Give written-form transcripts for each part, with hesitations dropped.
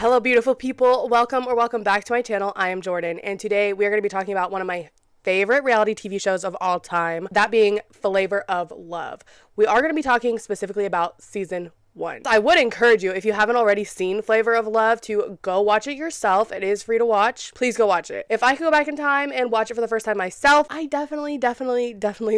Hello, beautiful people. Welcome back to my channel. I am Jordan, and today we are going to be talking about one of my favorite reality TV shows of all time, that being Flavor of Love. We are going to be talking specifically about season 1. I would encourage you, if you haven't already seen Flavor of Love, to go watch it yourself. It is free to watch. Please go watch it. If I could go back in time and watch it for the first time myself, I definitely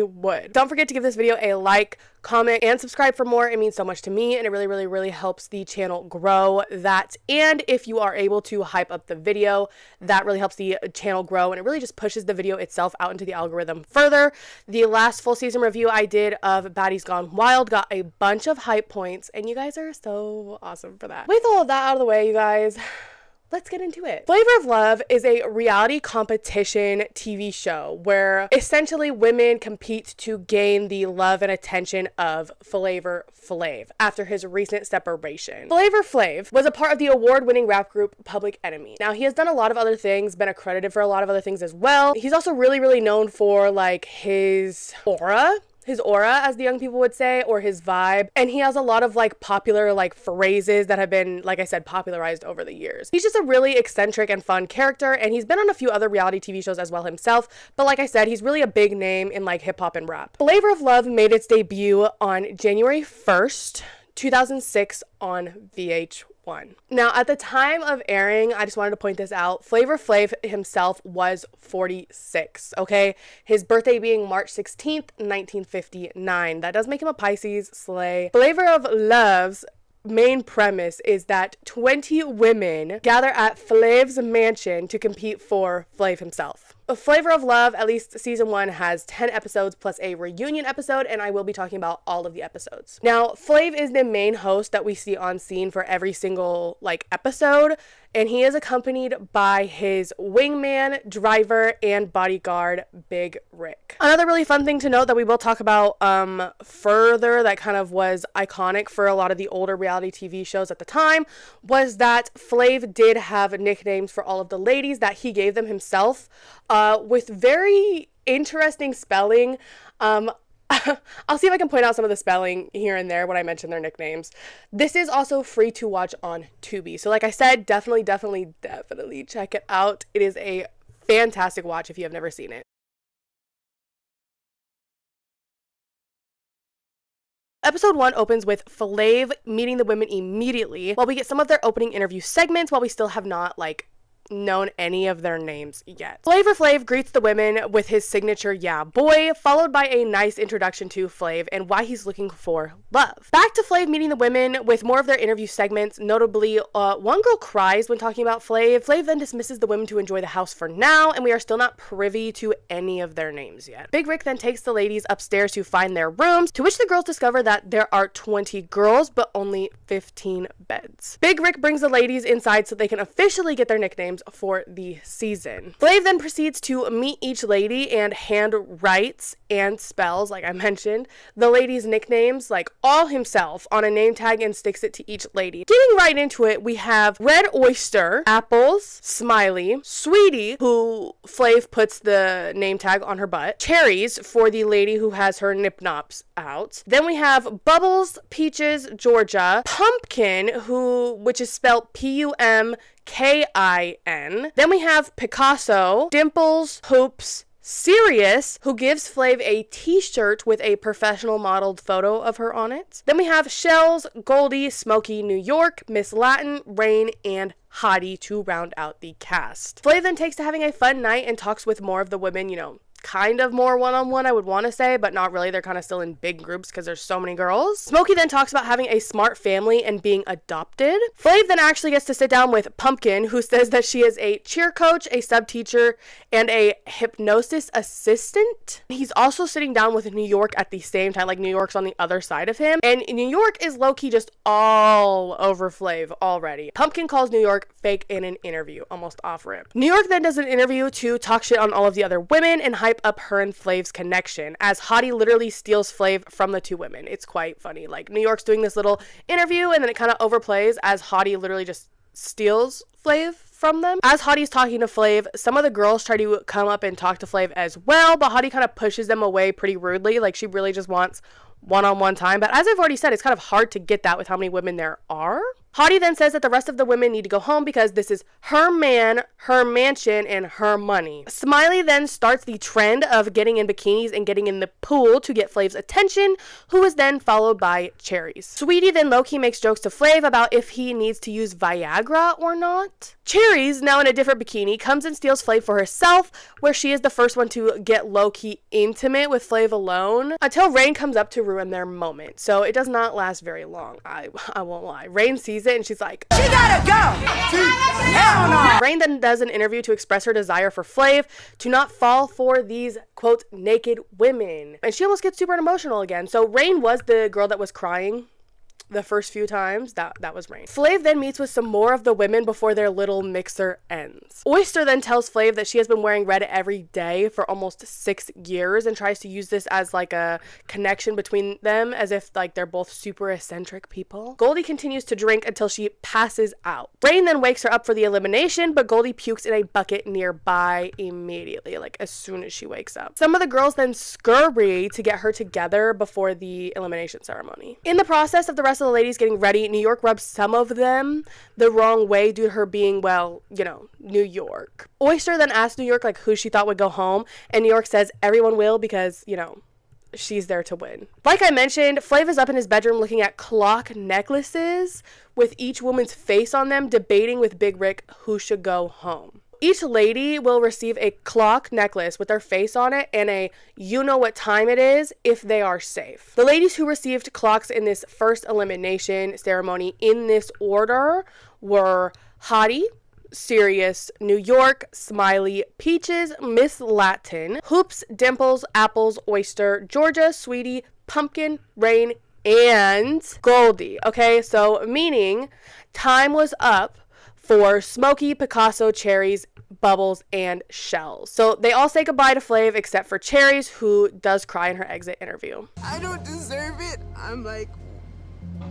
would. Don't forget to give this video a like, comment, and subscribe for more. It means so much to me, and it really helps the channel grow. That, and if you are able to hype up the video, that really helps the channel grow, and it really just pushes the video itself out into the algorithm further. The last full season review I did of Baddies Gone Wild got a bunch of hype points, and you guys are so awesome for that. With all of that out of the way, you guys, let's get into it. Flavor of Love is a reality competition TV show where essentially women compete to gain the love and attention of Flavor Flav after his recent separation. Flavor Flav was a part of the award-winning rap group Public Enemy. Now, he has done a lot of other things, been accredited for a lot of other things as well. He's also really known for like his aura, as the young people would say, or his vibe. And he has a lot of like popular like phrases that have been, like I said, popularized over the years. He's just a really eccentric and fun character, and he's been on a few other reality TV shows as well himself. But like I said, he's really a big name in like hip hop and rap. Flavor of Love made its debut on January 1st, 2006 on VH1. Now, at the time of airing, I just wanted to point this out, Flavor Flav himself was 46, okay? His birthday being March 16th, 1959. That does make him a Pisces, slay. Flavor of Love's main premise is that 20 women gather at Flav's mansion to compete for Flav himself. Flavor of Love, at least season 1, has 10 episodes plus a reunion episode, and I will be talking about all of the episodes. Now, Flav is the main host that we see on scene for every single like episode, and he is accompanied by his wingman, driver, and bodyguard, Big Rick. Another really fun thing to note that we will talk about further that kind of was iconic for a lot of the older reality TV shows at the time was that Flav did have nicknames for all of the ladies that he gave them himself, with very interesting spelling. I'll see if I can point out some of the spelling here and there when I mention their nicknames. This is also free to watch on Tubi. So like I said, definitely check it out. It is a fantastic watch if you have never seen it. Episode 1 opens with Flav meeting the women immediately while we get some of their opening interview segments while we still have not like known any of their names yet. Flavor Flav greets the women with his signature "yeah boy," followed by a nice introduction to Flav and why he's looking for love. Back to Flav meeting the women with more of their interview segments. Notably, one girl cries when talking about Flav. Flav then dismisses the women to enjoy the house for now, and we are still not privy to any of their names yet. Big Rick then takes the ladies upstairs to find their rooms, to which the girls discover that there are 20 girls but only 15 beds. Big Rick brings the ladies inside so they can officially get their nicknames for the season. Flav then proceeds to meet each lady and hand writes and spells, like I mentioned, the ladies' nicknames like all himself on a name tag and sticks it to each lady. Getting right into it, we have Red Oyster, Apples, Smiley, Sweetie, who Flav puts the name tag on her butt, Cherries for the lady who has her nip nops out. Then we have Bubbles, Peaches, Georgia, Pumpkin, which is spelled P-U-M-K-I-N. Then we have Picasso, Dimples, Hoops, Sirius, who gives Flav a t-shirt with a professional modeled photo of her on it. Then we have Shells, Goldie, Smokey, New York, Miss Latin, Rain, and Hottie to round out the cast. Flav then takes to having a fun night and talks with more of the women, you know, kind of more one-on-one, I would want to say, but not really. They're kind of still in big groups because there's so many girls. Smokey then talks about having a smart family and being adopted. Flav then actually gets to sit down with Pumpkin, who says that she is a cheer coach, a sub teacher, and a hypnosis assistant. He's also sitting down with New York at the same time, like New York's on the other side of him, and New York is low-key just all over Flav already. Pumpkin calls New York fake in an interview, almost off rip. New York then does an interview to talk shit on all of the other women and hype up her and Flav's connection, as Hottie literally steals Flav from the two women. It's quite funny. Like, New York's doing this little interview and then it kind of overplays as Hottie literally just steals Flav from them. As Hottie's talking to Flav, some of the girls try to come up and talk to Flav as well, but Hottie kind of pushes them away pretty rudely. Like, she really just wants one-on-one time. But as I've already said, it's kind of hard to get that with how many women there are. Hottie then says that the rest of the women need to go home because this is her man, her mansion, and her money. Smiley then starts the trend of getting in bikinis and getting in the pool to get Flav's attention, who is then followed by Cherries. Sweetie then low-key makes jokes to Flav about if he needs to use Viagra or not. Cherries, now in a different bikini, comes and steals Flav for herself, where she is the first one to get low-key intimate with Flav alone, until Rain comes up to ruin their moment. So it does not last very long, I won't lie. Rain sees it and she's like, "She gotta go! Hell no!" Rain then does an interview to express her desire for Flav to not fall for these, quote, naked women. And she almost gets super emotional again. So Rain was the girl that was crying the first few times. That was Rain. Flav then meets with some more of the women before their little mixer ends. Oyster then tells Flav that she has been wearing red every day for almost 6 years and tries to use this as like a connection between them, as if like they're both super eccentric people. Goldie continues to drink until she passes out. Rain then wakes her up for the elimination, but Goldie pukes in a bucket nearby immediately, like as soon as she wakes up. Some of the girls then scurry to get her together before the elimination ceremony. In the process of the rest of the ladies getting ready, New York rubs some of them the wrong way due to her being, well, you know, New York. Oyster then asks New York like who she thought would go home, and New York says everyone will because, you know, she's there to win. Like I mentioned, Flav is up in his bedroom looking at clock necklaces with each woman's face on them, debating with Big Rick who should go home. Each lady will receive a clock necklace with their face on it and a you know what time it is if they are safe. The ladies who received clocks in this first elimination ceremony in this order were Hottie, Sirius, New York, Smiley, Peaches, Miss Latin, Hoops, Dimples, Apples, Oyster, Georgia, Sweetie, Pumpkin, Rain, and Goldie. Okay, so meaning time was up for Smokey, Picasso, Cherries, Bubbles, and Shells. So they all say goodbye to Flav except for Cherries, who does cry in her exit interview. I don't deserve it. I'm like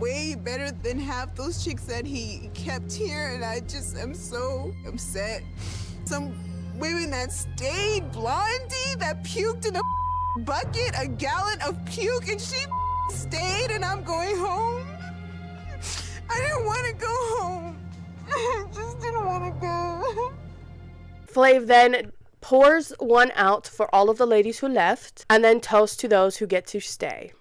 way better than half those chicks that he kept here, and I just am so upset. Some women that stayed, Blondie that puked in a bucket, a gallon of puke, and she stayed, and I'm going home. I didn't want to go home. I just didn't want to go. Flav then pours one out for all of the ladies who left, and then toasts to those who get to stay.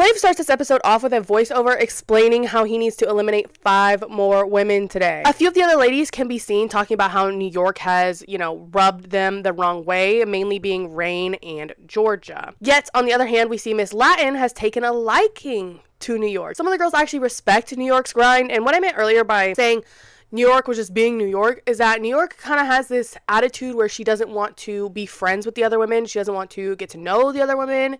Flav starts this episode off with a voiceover explaining how he needs to eliminate 5 more women today. A few of the other ladies can be seen talking about how New York has, you know, rubbed them the wrong way, mainly being Rain and Georgia. Yet, on the other hand, we see Miss Latin has taken a liking to New York. Some of the girls actually respect New York's grind, and what I meant earlier by saying New York was just being New York is that New York kind of has this attitude where she doesn't want to be friends with the other women. She doesn't want to get to know the other women.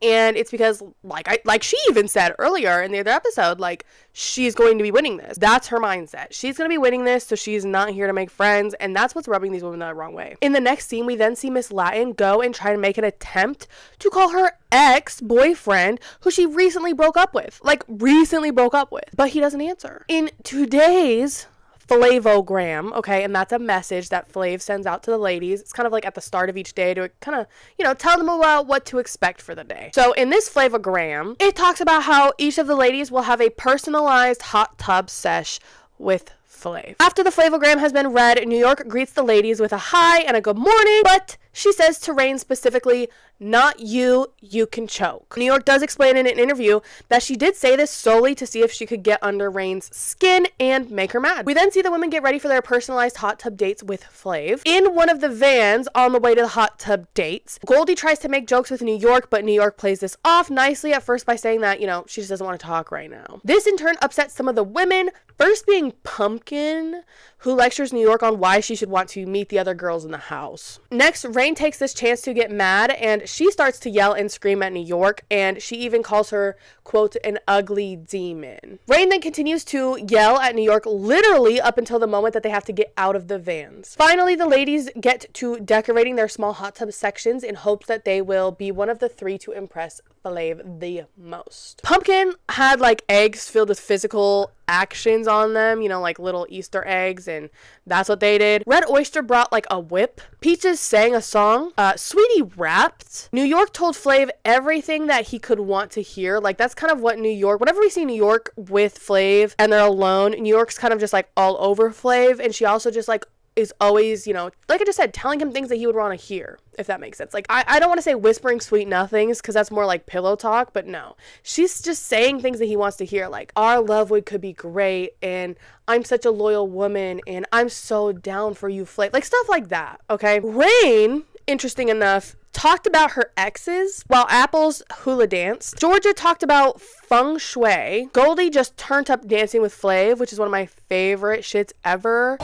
And it's because, like she even said earlier in the other episode, like, she's going to be winning this. That's her mindset. She's going to be winning this, so she's not here to make friends, and that's what's rubbing these women the wrong way. In the next scene, we then see Miss Latin go and try to make an attempt to call her ex-boyfriend, who she recently broke up with. But he doesn't answer. In today's Flavogram, okay, and that's a message that Flav sends out to the ladies. It's kind of like at the start of each day to kind of, you know, tell them about what to expect for the day. So in this Flavogram, it talks about how each of the ladies will have a personalized hot tub sesh with Flav. After the Flavogram has been read, New York greets the ladies with a hi and a good morning, but she says to Rain specifically, "Not you, you can choke." New York does explain in an interview that she did say this solely to see if she could get under Rain's skin and make her mad. We then see the women get ready for their personalized hot tub dates with Flav. In one of the vans on the way to the hot tub dates, Goldie tries to make jokes with New York, but New York plays this off nicely at first by saying that, you know, she just doesn't want to talk right now. This in turn upsets some of the women, first being Pumpkin, who lectures New York on why she should want to meet the other girls in the house. Next, Rain takes this chance to get mad, and she starts to yell and scream at New York, and she even calls her, quote, an ugly demon. Rain then continues to yell at New York literally up until the moment that they have to get out of the vans. Finally, the ladies get to decorating their small hot tub sections in hopes that they will be one of the 3 to impress Flav the most. Pumpkin had like eggs filled with physical actions on them, you know, like little Easter eggs, and that's what they did. Red Oyster brought like a whip. Peaches sang a song. Sweetie rapped. New York told Flav everything that he could want to hear. Like, that's kind of what New York, whenever we see New York with Flav and they're alone, New York's kind of just like all over Flav, and she also just like is always, you know, like I just said, telling him things that he would want to hear, if that makes sense. Like, I don't want to say whispering sweet nothings, because that's more like pillow talk, but no. She's just saying things that he wants to hear, like, our love could be great, and I'm such a loyal woman, and I'm so down for you, Flav. Like, stuff like that, okay? Rain, interesting enough, talked about her exes while Apples hula danced. Georgia talked about feng shui. Goldie just turned up dancing with Flav, which is one of my favorite shits ever.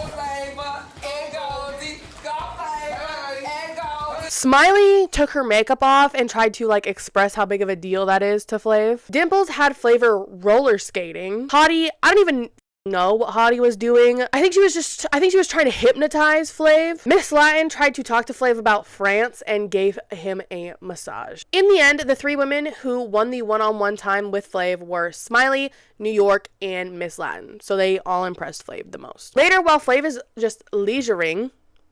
Smiley took her makeup off and tried to like express how big of a deal that is to Flav. Dimples had Flavor roller skating. Hottie, I don't even know what Hottie was doing. I think she was trying to hypnotize Flav. Miss Latin tried to talk to Flav about France and gave him a massage. In the end, the three women who won the one-on-one time with Flav were Smiley, New York, and Miss Latin. So they all impressed Flav the most. Later, while Flav is just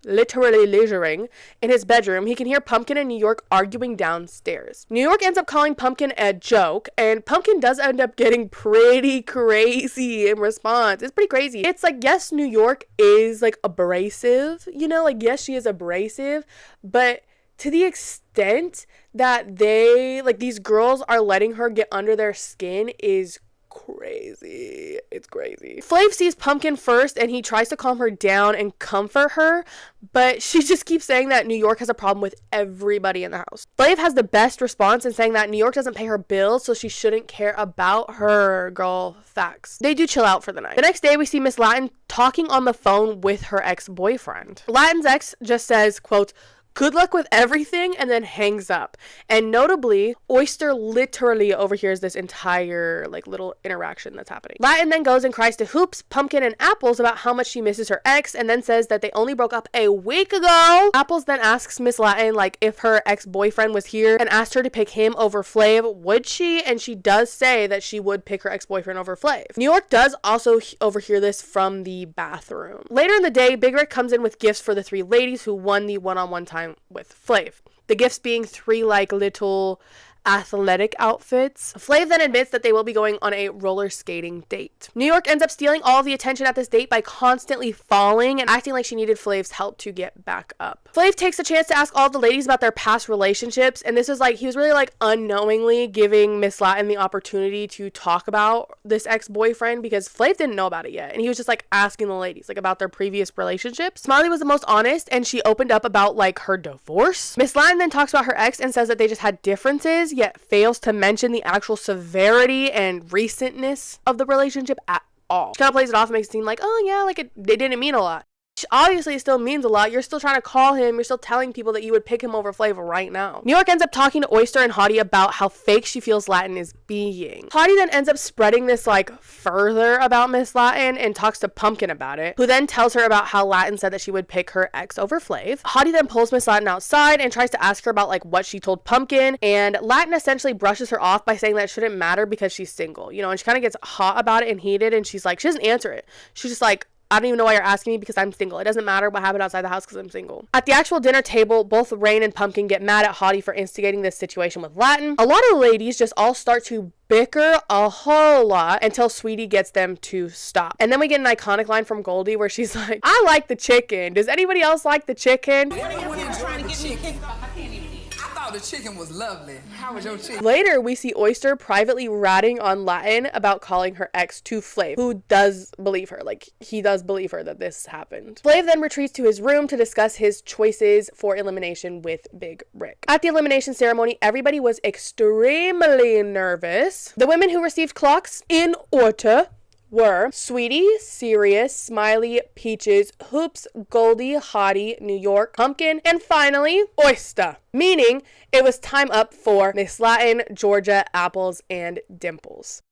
literally leisuring in his bedroom, he can hear Pumpkin and New York arguing downstairs. New York ends up calling Pumpkin a joke, and Pumpkin does end up getting pretty crazy in response. It's pretty crazy. It's like, yes, New York is like abrasive, you know, like, yes, she is abrasive, but to the extent that they, like, these girls are letting her get under their skin is crazy. It's crazy. Flav sees Pumpkin first and he tries to calm her down and comfort her, but she just keeps saying that New York has a problem with everybody in the house. Flav has the best response in saying that New York doesn't pay her bills, so she shouldn't care about her. Girl, facts. They do chill out for the night. The next day we see Miss Latin talking on the phone with her ex-boyfriend. Latin's ex just says, quote, "Good luck with everything," and then hangs up. And notably, Oyster literally overhears this entire like little interaction that's happening. Latin then goes and cries to Hoops, Pumpkin, and Apples about how much she misses her ex, and then says that they only broke up a week ago. Apples then asks Miss Latin like if her ex-boyfriend was here and asked her to pick him over Flav. Would she? And she does say that she would pick her ex-boyfriend over Flav. New York does also overhear this from the bathroom. Later in the day, Big Rick comes in with gifts for the three ladies who won the one-on-one time with Flav. The gifts being three like little athletic outfits. Flav then admits that they will be going on a roller skating date. New York ends up stealing all of the attention at this date by constantly falling and acting like she needed Flav's help to get back up. Flav takes a chance to ask all the ladies about their past relationships, and this is like, he was really like unknowingly giving Miss Latin the opportunity to talk about this ex-boyfriend because Flav didn't know about it yet, and he was just like asking the ladies like about their previous relationships. Smiley was the most honest, and she opened up about like her divorce. Miss Latin then talks about her ex and says that they just had differences, yet fails to mention the actual severity and recentness of the relationship at all. She kind of plays it off and makes it seem like, oh yeah, like it didn't mean a lot. Obviously it still means a lot. You're still trying to call him. You're still telling people that you would pick him over Flavor right now. New York ends up talking to Oyster and Hottie about how fake she feels Latin is being. Hottie then ends up spreading this like further about Miss Latin and talks to Pumpkin about it, who then tells her about how Latin said that she would pick her ex over Flav. Hottie then pulls Miss Latin outside and tries to ask her about like what she told Pumpkin, and Latin essentially brushes her off by saying that it shouldn't matter because she's single, you know, and she kind of gets hot about it and heated, and she's like, she doesn't answer it. She's just like, I don't even know why you're asking me because I'm single. It doesn't matter what happened outside the house because I'm single. At the actual dinner table, both Rain and Pumpkin get mad at Hottie for instigating this situation with Latin. A lot of the ladies just all start to bicker a whole lot until Sweetie gets them to stop. And then we get an iconic line from Goldie where she's like, I like the chicken. Does anybody else like the chicken? What are you trying to get me kicked off? I can't even eat. I thought the chicken was lovely. How was your chicken? Later, we see Oyster privately ratting on Latin about calling her ex to Flav, who does believe her. Like, he does believe her that this happened. Flav then retreats to his room to discuss his choices for elimination with Big Rick. At the elimination ceremony, everybody was extremely nervous. The women who received clocks in order were Sweetie, Sirius, Smiley, Peaches, Hoops, Goldie, Hottie, New York, Pumpkin, and finally, Oyster. Meaning, it was time up for Miss Latin, Georgia, Apples, and Dimples.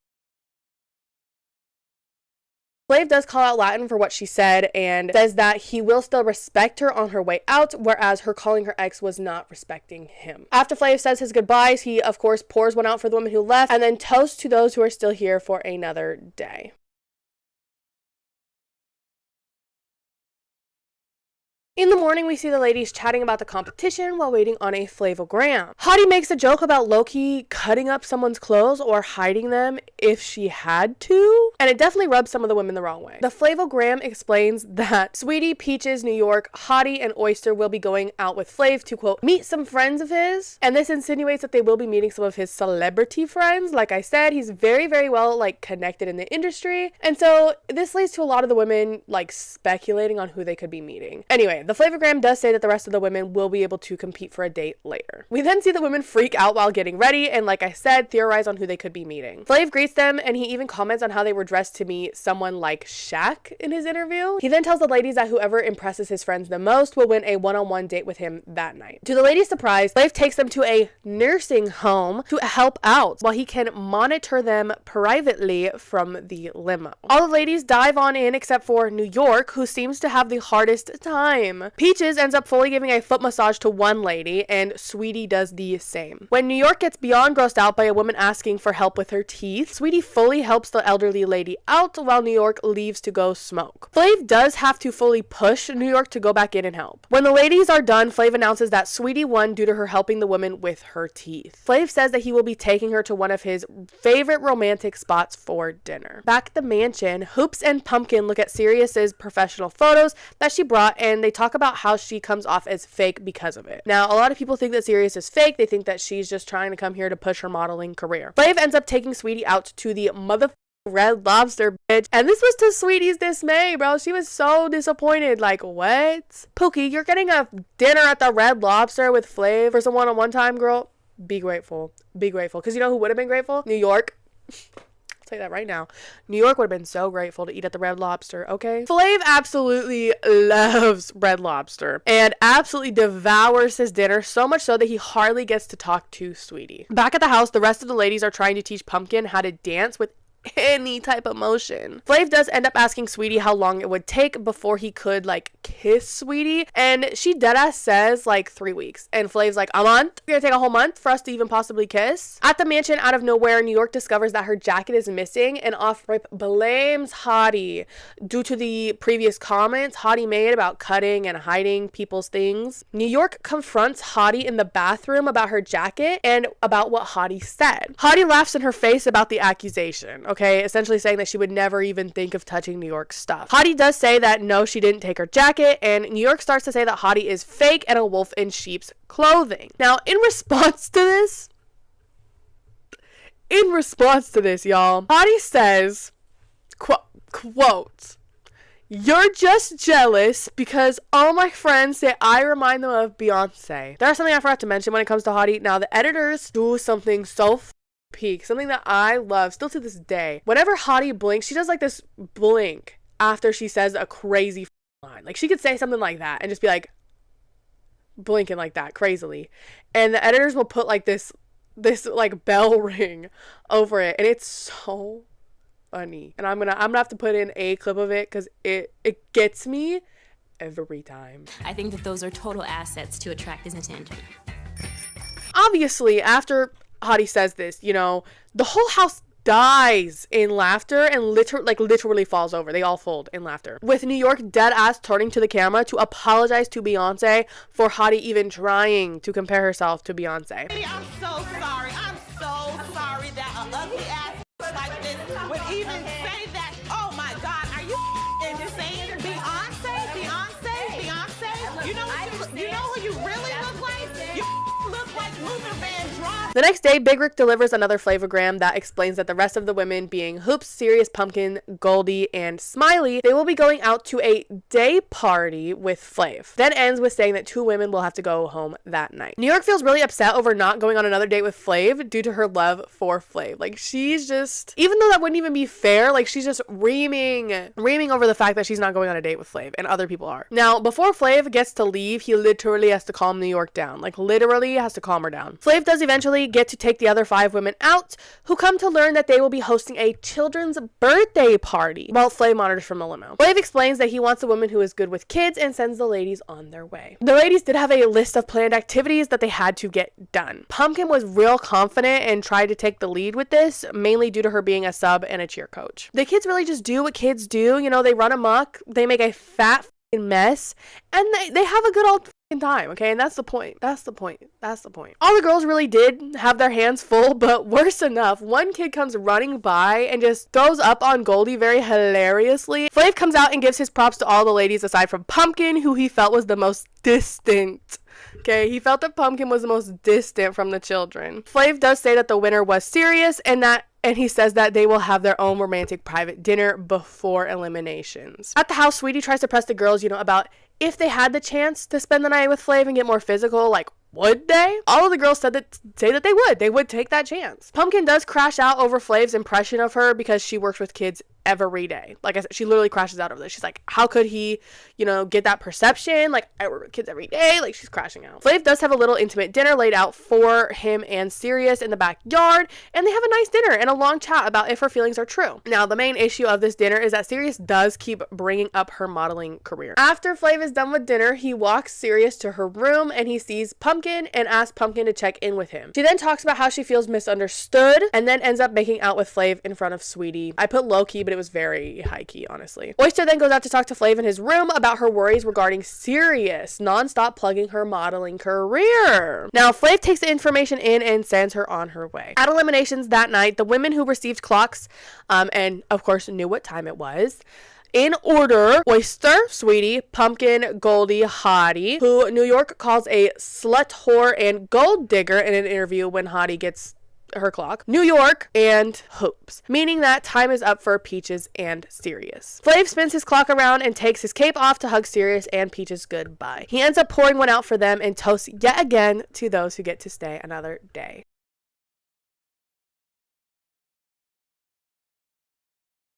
Flav does call out Latin for what she said and says that he will still respect her on her way out, whereas her calling her ex was not respecting him. After Flav says his goodbyes, he of course pours one out for the women who left and then toasts to those who are still here for another day. In the morning, we see the ladies chatting about the competition while waiting on a flavogram. Hottie makes a joke about low-key cutting up someone's clothes or hiding them if she had to, and it definitely rubs some of the women the wrong way. The flavogram explains that Sweetie, Peaches, New York, Hottie, and Oyster will be going out with Flav to, quote, meet some friends of his, and this insinuates that they will be meeting some of his celebrity friends. Like I said, he's very, very well, like, connected in the industry, and so this leads to a lot of the women, like, speculating on who they could be meeting. Anyway, the flavogram does say that the rest of the women will be able to compete for a date later. We then see the women freak out while getting ready and, like I said, theorize on who they could be meeting. Flav greets them and he even comments on how they were dressed to meet someone like Shaq in his interview. He then tells the ladies that whoever impresses his friends the most will win a one-on-one date with him that night. To the ladies' surprise, Flav takes them to a nursing home to help out while he can monitor them privately from the limo. All the ladies dive on in except for New York, who seems to have the hardest time. Peaches ends up fully giving a foot massage to one lady, and Sweetie does the same. When New York gets beyond grossed out by a woman asking for help with her teeth, Sweetie fully helps the elderly lady out while New York leaves to go smoke. Flav does have to fully push New York to go back in and help. When the ladies are done, Flav announces that Sweetie won due to her helping the woman with her teeth. Flav says that he will be taking her to one of his favorite romantic spots for dinner. Back at the mansion, Hoops and Pumpkin look at Sirius's professional photos that she brought, and they talk about how she comes off as fake because of it. Now, a lot of people think that Sirius is fake. They think that she's just trying to come here to push her modeling career. Flav ends up taking Sweetie out to the Red Lobster, bitch. And this was to Sweetie's dismay, bro. She was so disappointed. Like, what? Pookie, you're getting a dinner at the Red Lobster with Flav for some one-on-one time, girl? Be grateful. Be grateful. Because you know who would have been grateful? New York. I'll tell you that right now. New York would have been so grateful to eat at the Red Lobster, okay? Flav absolutely loves Red Lobster and absolutely devours his dinner, so much so that he hardly gets to talk to Sweetie. Back at the house, the rest of the ladies are trying to teach Pumpkin how to dance with any type of motion. Flav does end up asking Sweetie how long it would take before he could, like, kiss Sweetie, and she deadass says, like, 3 weeks. And Flav's like, a month? You're gonna take a whole month for us to even possibly kiss? At the mansion, out of nowhere, New York discovers that her jacket is missing, and off-rip blames Hottie due to the previous comments Hottie made about cutting and hiding people's things. New York confronts Hottie in the bathroom about her jacket and about what Hottie said. Hottie laughs in her face about the accusation, okay, essentially saying that she would never even think of touching New York's stuff. Hottie does say that no, she didn't take her jacket, and New York starts to say that Hottie is fake and a wolf in sheep's clothing. Now, in response to this, y'all, Hottie says, quote, "You're just jealous because all my friends say I remind them of Beyonce." There's something I forgot to mention when it comes to Hottie. Now, the editors do something so peak, something that I love still to this day. Whenever Hottie blinks, she does like this blink after she says a crazy line. Like, she could say something like that and just be like blinking like that crazily, and the editors will put like this like bell ring over it, and it's so funny. And I'm gonna have to put in a clip of it because it gets me every time. I think that those are total assets to attract his attention. Obviously, after Hottie says this, you know, the whole house dies in laughter and literally falls over. They all fold in laughter, with New York dead ass turning to the camera to apologize to Beyonce for Hottie even trying to compare herself to Beyonce. I'm so sorry. I'm so sorry that an ugly ass like this would even say that. Oh my God, are you insane? Beyonce? You know who you really look like? You look like Luther Vandross. The next day, Big Rick delivers another flavogram that explains that the rest of the women, being Hoops, Sirius, Pumpkin, Goldie, and Smiley, they will be going out to a day party with Flav. Then ends with saying that 2 women will have to go home that night. New York feels really upset over not going on another date with Flav due to her love for Flav. Like, she's just, even though that wouldn't even be fair, like, she's just reaming over the fact that she's not going on a date with Flav, and other people are. Now, before Flav gets to leave, he literally has to calm New York down. Like, literally has to calm her down. Flav does eventually get to take the other 5 women out, who come to learn that they will be hosting a children's birthday party while Flav monitors from the limo. Flav explains that he wants a woman who is good with kids and sends the ladies on their way. The ladies did have a list of planned activities that they had to get done. Pumpkin was real confident and tried to take the lead with this, mainly due to her being a sub and a cheer coach. The kids really just do what kids do. You know, they run amok, they make a fat mess, and they have a good old time, okay? And that's the point. All the girls really did have their hands full, but worse enough, one kid comes running by and just throws up on Goldie very hilariously. Flav comes out and gives his props to all the ladies aside from Pumpkin, who he felt was the most distant. Okay, he felt that Pumpkin was the most distant from the children. Flav does say that the winner was serious, and he says that they will have their own romantic private dinner before eliminations. At the house, Sweetie tries to press the girls, about if they had the chance to spend the night with Flav and get more physical, like, would they? All of the girls say that they would. They would take that chance. Pumpkin does crash out over Flav's impression of her because she works with kids every day. Like I said, she literally crashes out over this. She's like, how could he, get that perception? Like, I work with kids every day. Like, she's crashing out. Flav does have a little intimate dinner laid out for him and Sirius in the backyard, and they have a nice dinner and a long chat about if her feelings are true. Now, the main issue of this dinner is that Sirius does keep bringing up her modeling career. After Flav is done with dinner, he walks Sirius to her room, and he sees Pumpkin and asks Pumpkin to check in with him. She then talks about how she feels misunderstood, and then ends up making out with Flav in front of Sweetie. I put low-key, but it was very high-key, honestly. Oyster then goes out to talk to Flav in his room about her worries regarding Sirius non-stop plugging her modeling career. Now, Flav takes the information in and sends her on her way. At eliminations that night, the women who received clocks, and of course knew what time it was, in order: Oyster, Sweetie, Pumpkin, Goldie, Hottie, who New York calls a slut whore and gold digger in an interview when Hottie gets her clock, New York, and Hoops, meaning that time is up for Peaches and Sirius. Flav spins his clock around and takes his cape off to hug Sirius and Peaches goodbye. He ends up pouring one out for them and toasts yet again to those who get to stay another day.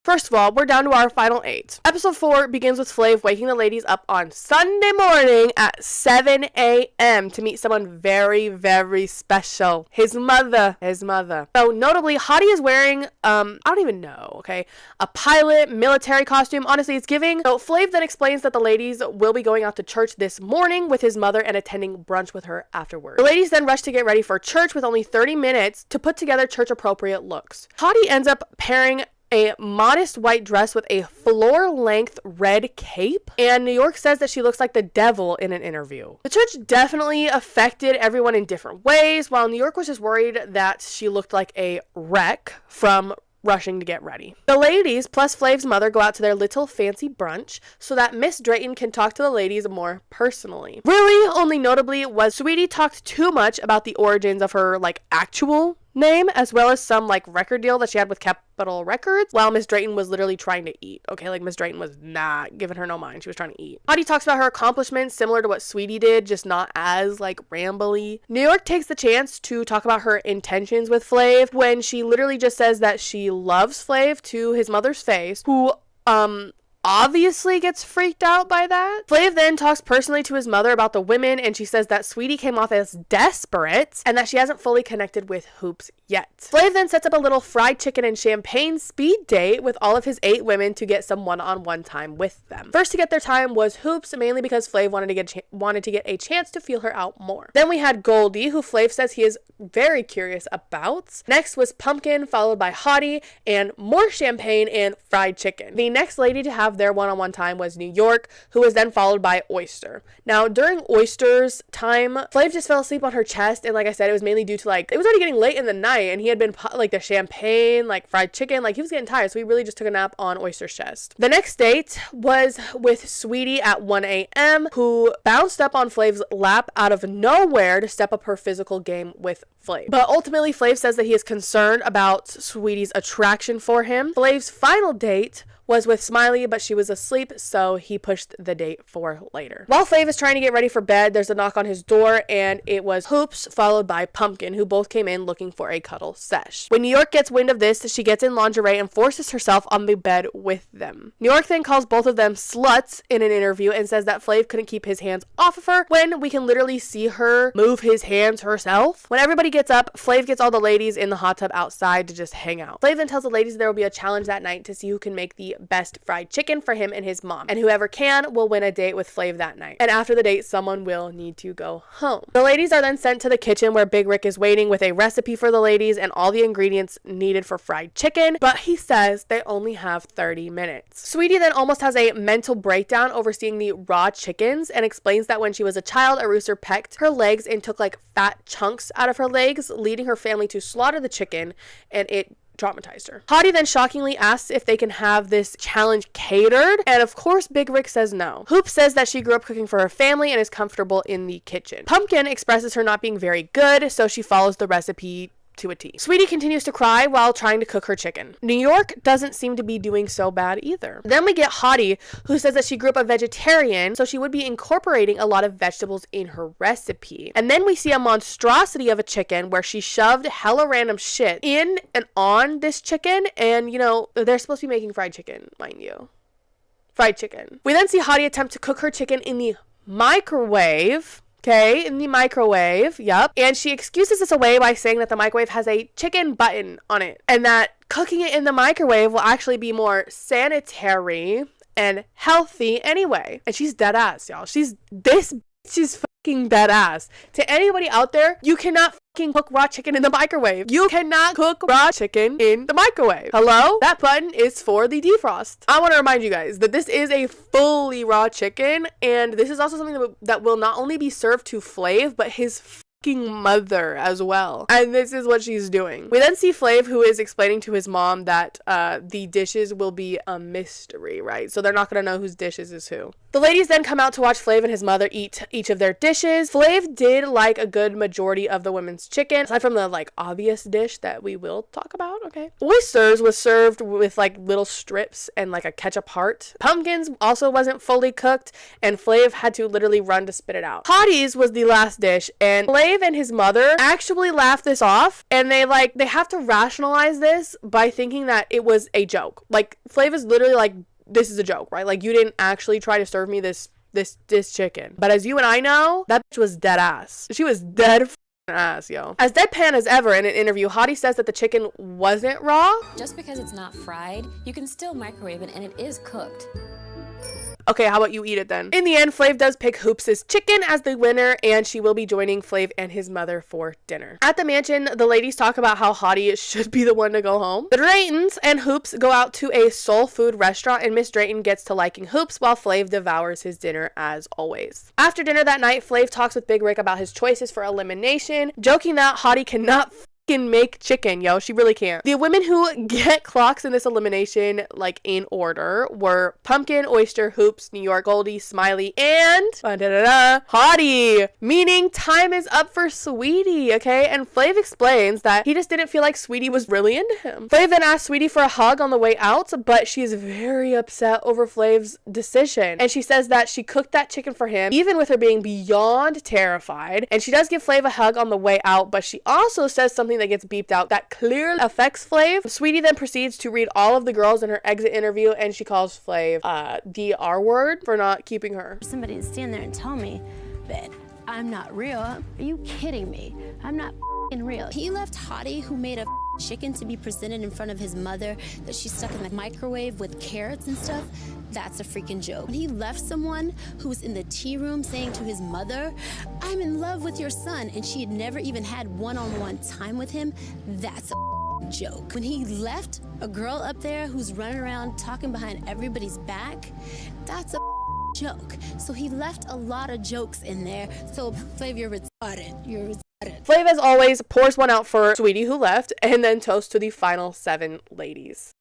First of all, we're down to our final 8. Episode 4 begins with Flav waking the ladies up on Sunday morning at 7 a.m. to meet someone very, very special. His mother. So notably, Hottie is wearing, I don't even know, okay, a pilot military costume. Honestly, it's giving. So Flav then explains that the ladies will be going out to church this morning with his mother and attending brunch with her afterwards. The ladies then rush to get ready for church with only 30 minutes to put together church-appropriate looks. Hottie ends up pairing a modest white dress with a floor-length red cape, and New York says that she looks like the devil in an interview. The church definitely affected everyone in different ways, while New York was just worried that she looked like a wreck from rushing to get ready. The ladies, plus Flav's mother, go out to their little fancy brunch so that Miss Drayton can talk to the ladies more personally. Really, only notably was Sweetie talked too much about the origins of her, actual name, as well as some record deal that she had with Capitol Records, while Miss Drayton was literally trying to eat. Okay, Miss Drayton was not giving her no mind. She was trying to eat. Hottie talks about her accomplishments similar to what Sweetie did, just not as rambly. New York takes the chance to talk about her intentions with Flav when she literally just says that she loves Flav to his mother's face, who obviously gets freaked out by that. Flav then talks personally to his mother about the women, and she says that Sweetie came off as desperate and that she hasn't fully connected with Hoops yet. Flav then sets up a little fried chicken and champagne speed date with all of his 8 women to get some one-on-one time with them. First to get their time was Hoops, mainly because Flav wanted to get a chance to feel her out more. Then we had Goldie, who Flav says he is very curious about. Next was Pumpkin, followed by Hottie, and more champagne and fried chicken. The next lady to have their one-on-one time was New York, who was then followed by Oyster. Now, during Oyster's time, Flav just fell asleep on her chest, and like I said, it was mainly due to it was already getting late in the night, and he had been the champagne, fried chicken, he was getting tired, so he really just took a nap on Oyster's chest. The next date was with Sweetie at 1 a.m., who bounced up on Flav's lap out of nowhere to step up her physical game with Flav. But ultimately, Flav says that he is concerned about Sweetie's attraction for him. Flav's final date was with Smiley, but she was asleep, so he pushed the date for later. While Flav is trying to get ready for bed, there's a knock on his door, and it was Hoops followed by Pumpkin, who both came in looking for a cuddle sesh. When New York gets wind of this, she gets in lingerie and forces herself on the bed with them. New York then calls both of them sluts in an interview and says that Flav couldn't keep his hands off of her when we can literally see her move his hands herself. When everybody gets up, Flav gets all the ladies in the hot tub outside to just hang out. Flav then tells the ladies there will be a challenge that night to see who can make the best fried chicken for him and his mom. And whoever can will win a date with Flav that night. And after the date, someone will need to go home. The ladies are then sent to the kitchen where Big Rick is waiting with a recipe for the ladies and all the ingredients needed for fried chicken, but he says they only have 30 minutes. Sweetie then almost has a mental breakdown overseeing the raw chickens and explains that when she was a child, a rooster pecked her legs and took like fat chunks out of her legs, leading her family to slaughter the chicken, and it traumatized her. Hottie then shockingly asks if they can have this challenge catered, and of course Big Rick says no. Hoop says that she grew up cooking for her family and is comfortable in the kitchen. Pumpkin expresses her not being very good, so she follows the recipe to a T. Sweetie continues to cry while trying to cook her chicken. New York doesn't seem to be doing so bad either. Then we get Hottie, who says that she grew up a vegetarian, so she would be incorporating a lot of vegetables in her recipe. And then we see a monstrosity of a chicken where she shoved hella random shit in and on this chicken, and you know, they're supposed to be making fried chicken, mind you. Fried chicken. We then see Hottie attempt to cook her chicken in the microwave. Okay, in the microwave, yep. And she excuses this away by saying that the microwave has a chicken button on it and that cooking it in the microwave will actually be more sanitary and healthy anyway. And she's dead ass, y'all. She's fucking dead ass. To anybody out there, you cannot fucking cook raw chicken in the microwave. You cannot cook raw chicken in the microwave. Hello? That button is for the defrost. I want to remind you guys that this is a fully raw chicken, and this is also something that will not only be served to Flav, but his fucking mother as well. And this is what she's doing. We then see Flav, who is explaining to his mom that the dishes will be a mystery, right? So they're not going to know whose dishes is who. The ladies then come out to watch Flav and his mother eat each of their dishes. Flav did like a good majority of the women's chicken, aside from the like obvious dish that we will talk about, okay? Oysters was served with like little strips and like a ketchup heart. Pumpkins also wasn't fully cooked, and Flav had to literally run to spit it out. Hottie's was the last dish, and Flav and his mother actually laughed this off, and they have to rationalize this by thinking that it was a joke. Like, Flav is literally like, this is a joke, right? Like, you didn't actually try to serve me this chicken. But as you and I know, that bitch was dead ass. She was dead ass, yo. As deadpan as ever in an interview, Hottie says that the chicken wasn't raw. Just because it's not fried, you can still microwave it and it is cooked. Okay, how about you eat it then? In the end, Flav does pick Hoops' chicken as the winner, and she will be joining Flav and his mother for dinner. At the mansion, the ladies talk about how Hottie should be the one to go home. The Draytons and Hoops go out to a soul food restaurant, and Miss Drayton gets to liking Hoops while Flav devours his dinner as always. After dinner that night, Flav talks with Big Rick about his choices for elimination, joking that Hottie cannot make chicken, yo. She really can't. The women who get clocks in this elimination, like in order, were Pumpkin, Oyster, Hoops, New York, Goldie, Smiley, and Hottie, meaning time is up for Sweetie, okay? And Flav explains that he just didn't feel like Sweetie was really into him. Flav then asked Sweetie for a hug on the way out, but she is very upset over Flav's decision, and she says that she cooked that chicken for him, even with her being beyond terrified, and she does give Flav a hug on the way out, but she also says something that gets beeped out that clearly affects Flav. Sweetie then proceeds to read all of the girls in her exit interview, and she calls Flav the R word for not keeping her. Somebody to stand there and tell me that I'm not real. Are you kidding me? I'm not real. He left Hottie, who made a chicken to be presented in front of his mother that she stuck in the microwave with carrots and stuff. That's a freaking joke. When he left someone who was in the tea room saying to his mother, I'm in love with your son, and she had never even had one-on-one time with him, that's a joke. When he left a girl up there who's running around talking behind everybody's back, that's a joke. So he left a lot of jokes in there. So Flav, you're retarded. You're retarded. Flav, as always, pours one out for Sweetie, who left, and then toasts to the final 7 ladies.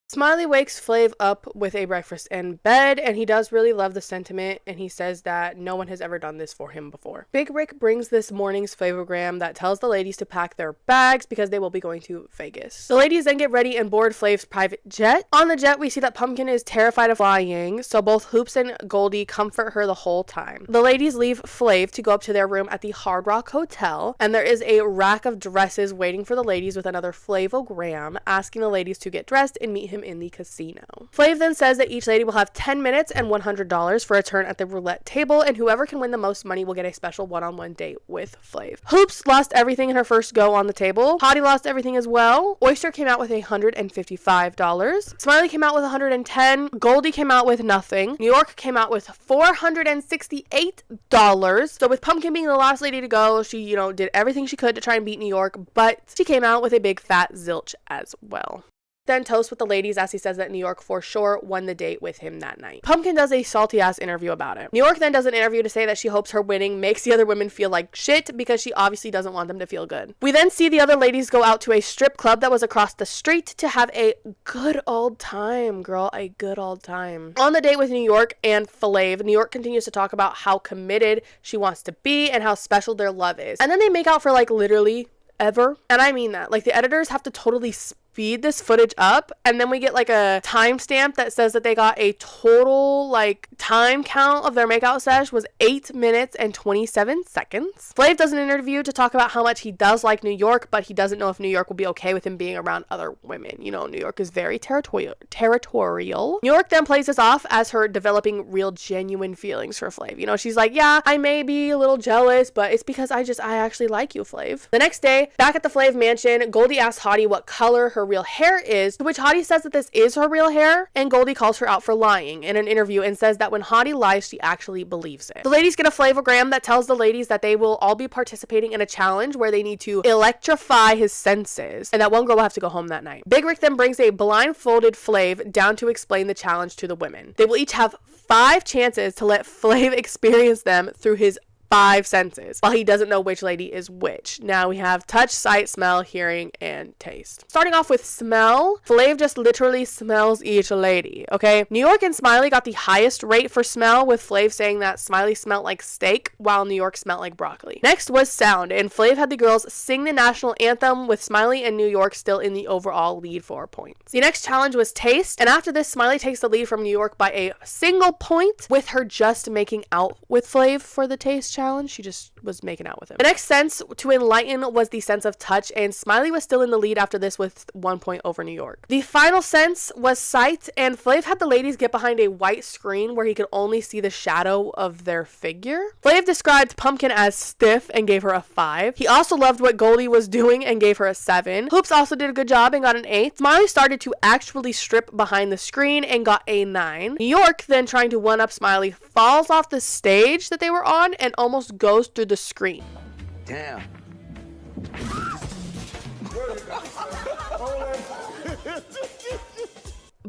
Smiley wakes Flav up with a breakfast in bed, and he does really love the sentiment, and he says that no one has ever done this for him before. Big Rick brings this morning's flavogram that tells the ladies to pack their bags because they will be going to Vegas. The ladies then get ready and board Flav's private jet. On the jet, we see that Pumpkin is terrified of flying, so both Hoops and Goldie comfort her the whole time. The ladies leave Flav to go up to their room at the Hard Rock Hotel, and there is a rack of dresses waiting for the ladies with another flavogram asking the ladies to get dressed and meet him in the casino. Flav then says that each lady will have 10 minutes and $100 for a turn at the roulette table, and whoever can win the most money will get a special one-on-one date with Flav. Hoops lost everything in her first go on the table. Hottie lost everything as well. Oyster came out with $155. Smiley came out with $110. Goldie came out with nothing. New York came out with $468. So with Pumpkin being the last lady to go, she, did everything she could to try and beat New York, but she came out with a big fat zilch as well. Then toast with the ladies as he says that New York for sure won the date with him that night. Pumpkin does a salty ass interview about it. New York then does an interview to say that she hopes her winning makes the other women feel like shit because she obviously doesn't want them to feel good. We then see the other ladies go out to a strip club that was across the street to have a good old time, girl, a good old time. On the date with New York and Flav, New York continues to talk about how committed she wants to be and how special their love is. And then they make out for like literally ever. And I mean that. Like the editors have to totally speed this footage up, and then we get like a timestamp that says that they got a total like time count of their makeout sesh was 8 minutes and 27 seconds. Flav does an interview to talk about how much he does like New York, but he doesn't know if New York will be okay with him being around other women. New York is very territorial. New York then plays this off as her developing real genuine feelings for Flav. She's like, yeah, I may be a little jealous, but it's because I actually like you, Flav. The next day, back at the Flav mansion, Goldie asks Hottie what color her real hair is, to which Hottie says that this is her real hair, and Goldie calls her out for lying in an interview and says that when Hottie lies, she actually believes it. The ladies get a flavogram that tells the ladies that they will all be participating in a challenge where they need to electrify his senses, and that one girl will have to go home that night. Big Rick then brings a blindfolded Flav down to explain the challenge to the women. They will each have 5 chances to let Flav experience them through his 5 senses, while he doesn't know which lady is which. Now we have touch, sight, smell, hearing, and taste. Starting off with smell, Flav just literally smells each lady, okay? New York and Smiley got the highest rate for smell, with Flav saying that Smiley smelled like steak, while New York smelled like broccoli. Next was sound, and Flav had the girls sing the national anthem, with Smiley and New York still in the overall lead for points. The next challenge was taste, and after this, Smiley takes the lead from New York by a single point, with her just making out with Flav for the taste challenge. She just was making out with him. The next sense to enlighten was the sense of touch, and Smiley was still in the lead after this with 1 point over New York. The final sense was sight, and Flav had the ladies get behind a white screen where he could only see the shadow of their figure. Flav described Pumpkin as stiff and gave her a 5. He also loved what Goldie was doing and gave her a 7. Hoops also did a good job and got an 8. Smiley started to actually strip behind the screen and got a 9. New York, then trying to one-up Smiley, falls off the stage that they were on and almost goes through the screen. Damn.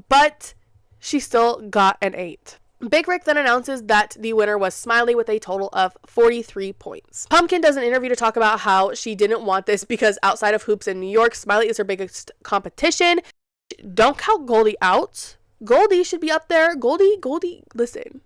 But she still got an 8. Big Rick then announces that the winner was Smiley with a total of 43 points. Pumpkin does an interview to talk about how she didn't want this because outside of Hoops in New York, Smiley is her biggest competition. Don't count Goldie out. Goldie should be up there. Goldie, listen.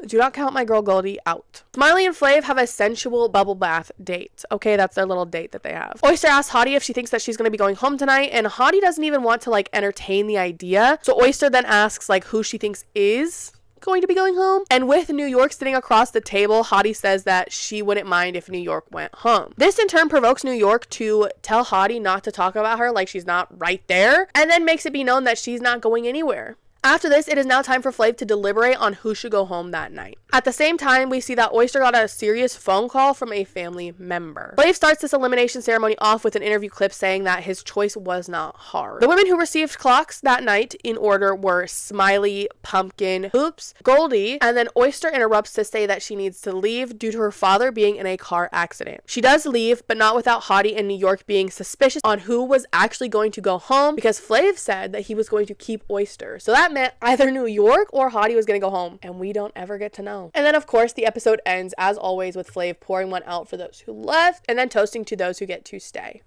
Do not count my girl Goldie out. Smiley and Flav have a sensual bubble bath date. Okay, that's their little date that they have. Oyster asks Hottie if she thinks that she's going to be going home tonight, and Hottie doesn't even want to entertain the idea. So Oyster then asks who she thinks is going to be going home. And with New York sitting across the table, Hottie says that she wouldn't mind if New York went home. This in turn provokes New York to tell Hottie not to talk about her like she's not right there, and then makes it be known that she's not going anywhere. After this, it is now time for Flav to deliberate on who should go home that night. At the same time, we see that Oyster got a serious phone call from a family member. Flav starts this elimination ceremony off with an interview clip saying that his choice was not hard. The women who received clocks that night in order were Smiley, Pumpkin, Hoops, Goldie, and then Oyster interrupts to say that she needs to leave due to her father being in a car accident. She does leave, but not without Hottie and New York being suspicious on who was actually going to go home, because Flav said that he was going to keep Oyster. So that meant either New York or Hottie was going to go home, and we don't ever get to know. And then of course the episode ends as always with Flav pouring one out for those who left and then toasting to those who get to stay.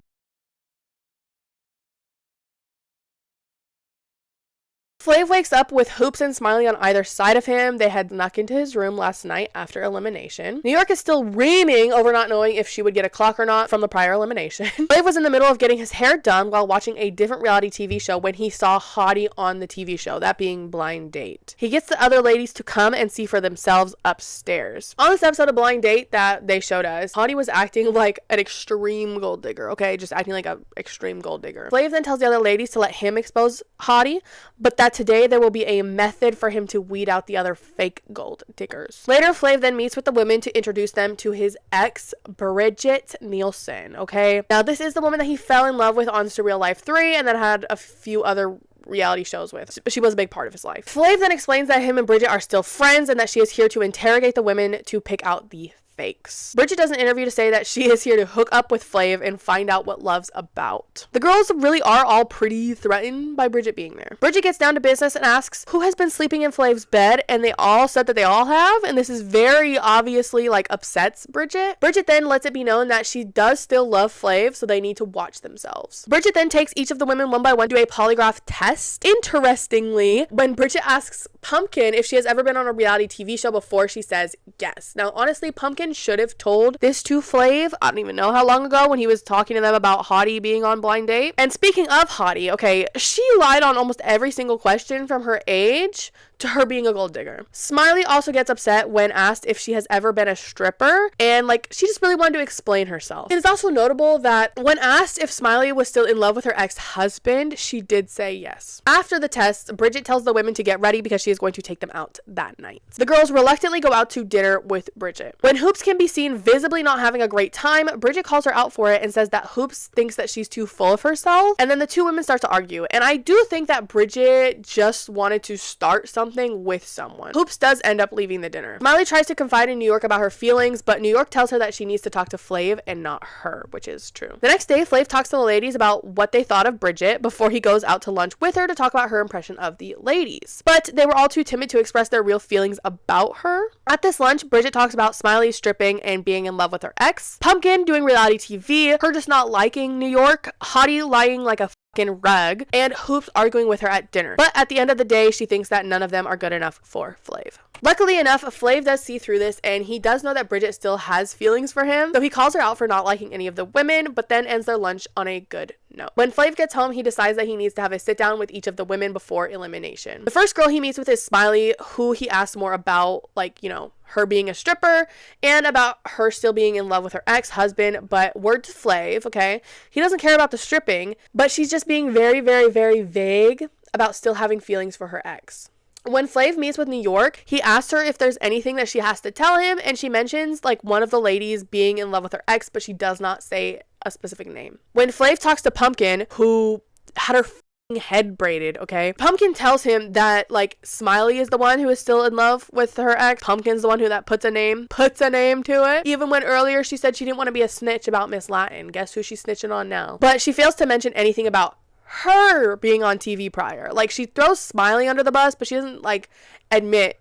Flav wakes up with Hoops and Smiley on either side of him. They had snuck into his room last night after elimination. New York is still reaming over not knowing if she would get a clock or not from the prior elimination. Flav was in the middle of getting his hair done while watching a different reality TV show when he saw Hottie on the TV show, that being Blind Date. He gets the other ladies to come and see for themselves upstairs. On this episode of Blind Date that they showed us, Hottie was acting like an extreme gold digger, okay? Just acting like an extreme gold digger. Flav then tells the other ladies to let him expose Hottie, but that today there will be a method for him to weed out the other fake gold diggers. Later, Flav then meets with the women to introduce them to his ex, Bridget Nielsen, okay? Now, this is the woman that he fell in love with on Surreal Life 3 and then had a few other reality shows with. She was a big part of his life. Flav then explains that him and Bridget are still friends and that she is here to interrogate the women to pick out the fakes. Bridget does an interview to say that she is here to hook up with Flav and find out what love's about. The girls really are all pretty threatened by Bridget being there. Bridget gets down to business and asks who has been sleeping in Flav's bed, and they all said that they all have, and this is very obviously like upsets Bridget. Bridget then lets it be known that she does still love Flav, so they need to watch themselves. Bridget then takes each of the women one by one to do a polygraph test. Interestingly, when Bridget asks Pumpkin if she has ever been on a reality TV show before, she says yes. Now, honestly, Pumpkin should have told this to Flav. I don't even know how long ago when he was talking to them about Hottie being on Blind Date. And speaking of Hottie, okay, she lied on almost every single question from her age to her being a gold digger. Smiley also gets upset when asked if she has ever been a stripper, and like she just really wanted to explain herself. It is also notable that when asked if Smiley was still in love with her ex-husband, she did say yes. After the test, Bridget tells the women to get ready because she is going to take them out that night. The girls reluctantly go out to dinner with Bridget. When Hoops can be seen visibly not having a great time, Bridget calls her out for it and says that Hoops thinks that she's too full of herself, and then the two women start to argue. And I do think that Bridget just wanted to start something with someone. Hoops does end up leaving the dinner. Smiley tries to confide in New York about her feelings, but New York tells her that she needs to talk to Flav and not her, which is true. The next day, Flav talks to the ladies about what they thought of Bridget before he goes out to lunch with her to talk about her impression of the ladies. But they were all too timid to express their real feelings about her. At this lunch, Bridget talks about Smiley stripping and being in love with her ex, Pumpkin doing reality TV, her just not liking New York, Hottie lying like a rug, and Hoops arguing with her at dinner. But at the end of the day, she thinks that none of them are good enough for Flav. Luckily enough, Flav does see through this, and he does know that Bridget still has feelings for him, so he calls her out for not liking any of the women, but then ends their lunch on a good note. When Flav gets home, he decides that he needs to have a sit down with each of the women before elimination. The first girl he meets with is Smiley, who he asks more about, like, you know, her being a stripper and about her still being in love with her ex-husband, but word to Flav, okay, he doesn't care about the stripping, but she's just being very, very, very vague about still having feelings for her ex. When Flav meets with New York, he asks her if there's anything that she has to tell him, and she mentions like one of the ladies being in love with her ex, but she does not say a specific name. When Flav talks to Pumpkin, who had her head braided, okay, Pumpkin tells him that like Smiley is the one who is still in love with her ex. Pumpkin's the one who that puts a name to it, even when earlier she said she didn't want to be a snitch about Miss Latin. Guess who she's snitching on now? But she fails to mention anything about her being on TV prior. Like, she throws Smiley under the bus, but she doesn't like admit,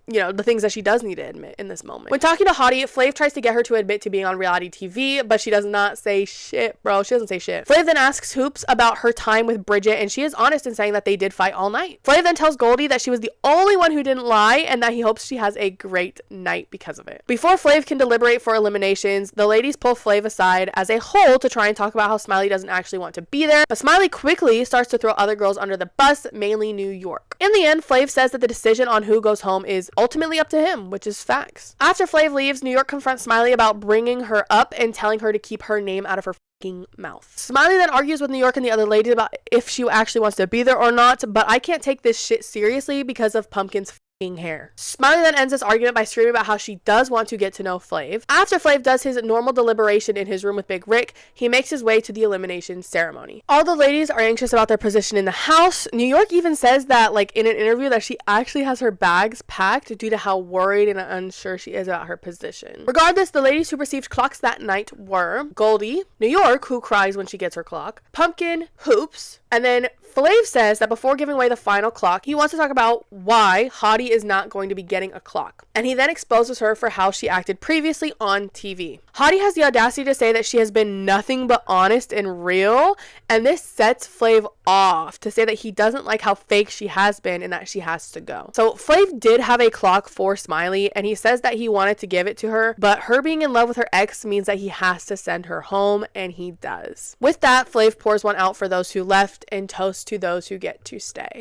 you know, the things that she does need to admit in this moment. When talking to Hottie, Flav tries to get her to admit to being on reality TV, but she does not say shit, bro. She doesn't say shit. Flav then asks Hoops about her time with Bridget, and she is honest in saying that they did fight all night. Flav then tells Goldie that she was the only one who didn't lie, and that he hopes she has a great night because of it. Before Flav can deliberate for eliminations, the ladies pull Flav aside as a whole to try and talk about how Smiley doesn't actually want to be there, but Smiley quickly starts to throw other girls under the bus, mainly New York. In the end, Flav says that the decision on who goes home is ultimately up to him, which is facts. After Flav leaves, New York confronts Smiley about bringing her up and telling her to keep her name out of her fucking mouth. Smiley then argues with New York and the other ladies about if she actually wants to be there or not, but I can't take this shit seriously because of Pumpkin's hair. Smiley then ends this argument by screaming about how she does want to get to know Flav. After Flav does his normal deliberation in his room with Big Rick, he makes his way to the elimination ceremony. All the ladies are anxious about their position in the house. New York even says that, like, in an interview, that she actually has her bags packed due to how worried and unsure she is about her position. Regardless, the ladies who received clocks that night were Goldie, New York, who cries when she gets her clock, Pumpkin, Hoops, and then Flav says that before giving away the final clock, he wants to talk about why Hottie is not going to be getting a clock. And he then exposes her for how she acted previously on TV. Hottie has the audacity to say that she has been nothing but honest and real, and this sets Flav off to say that he doesn't like how fake she has been and that she has to go. So Flav did have a clock for Smiley, and he says that he wanted to give it to her, but her being in love with her ex means that he has to send her home, and he does. With that, Flav pours one out for those who left and toasts to those who get to stay.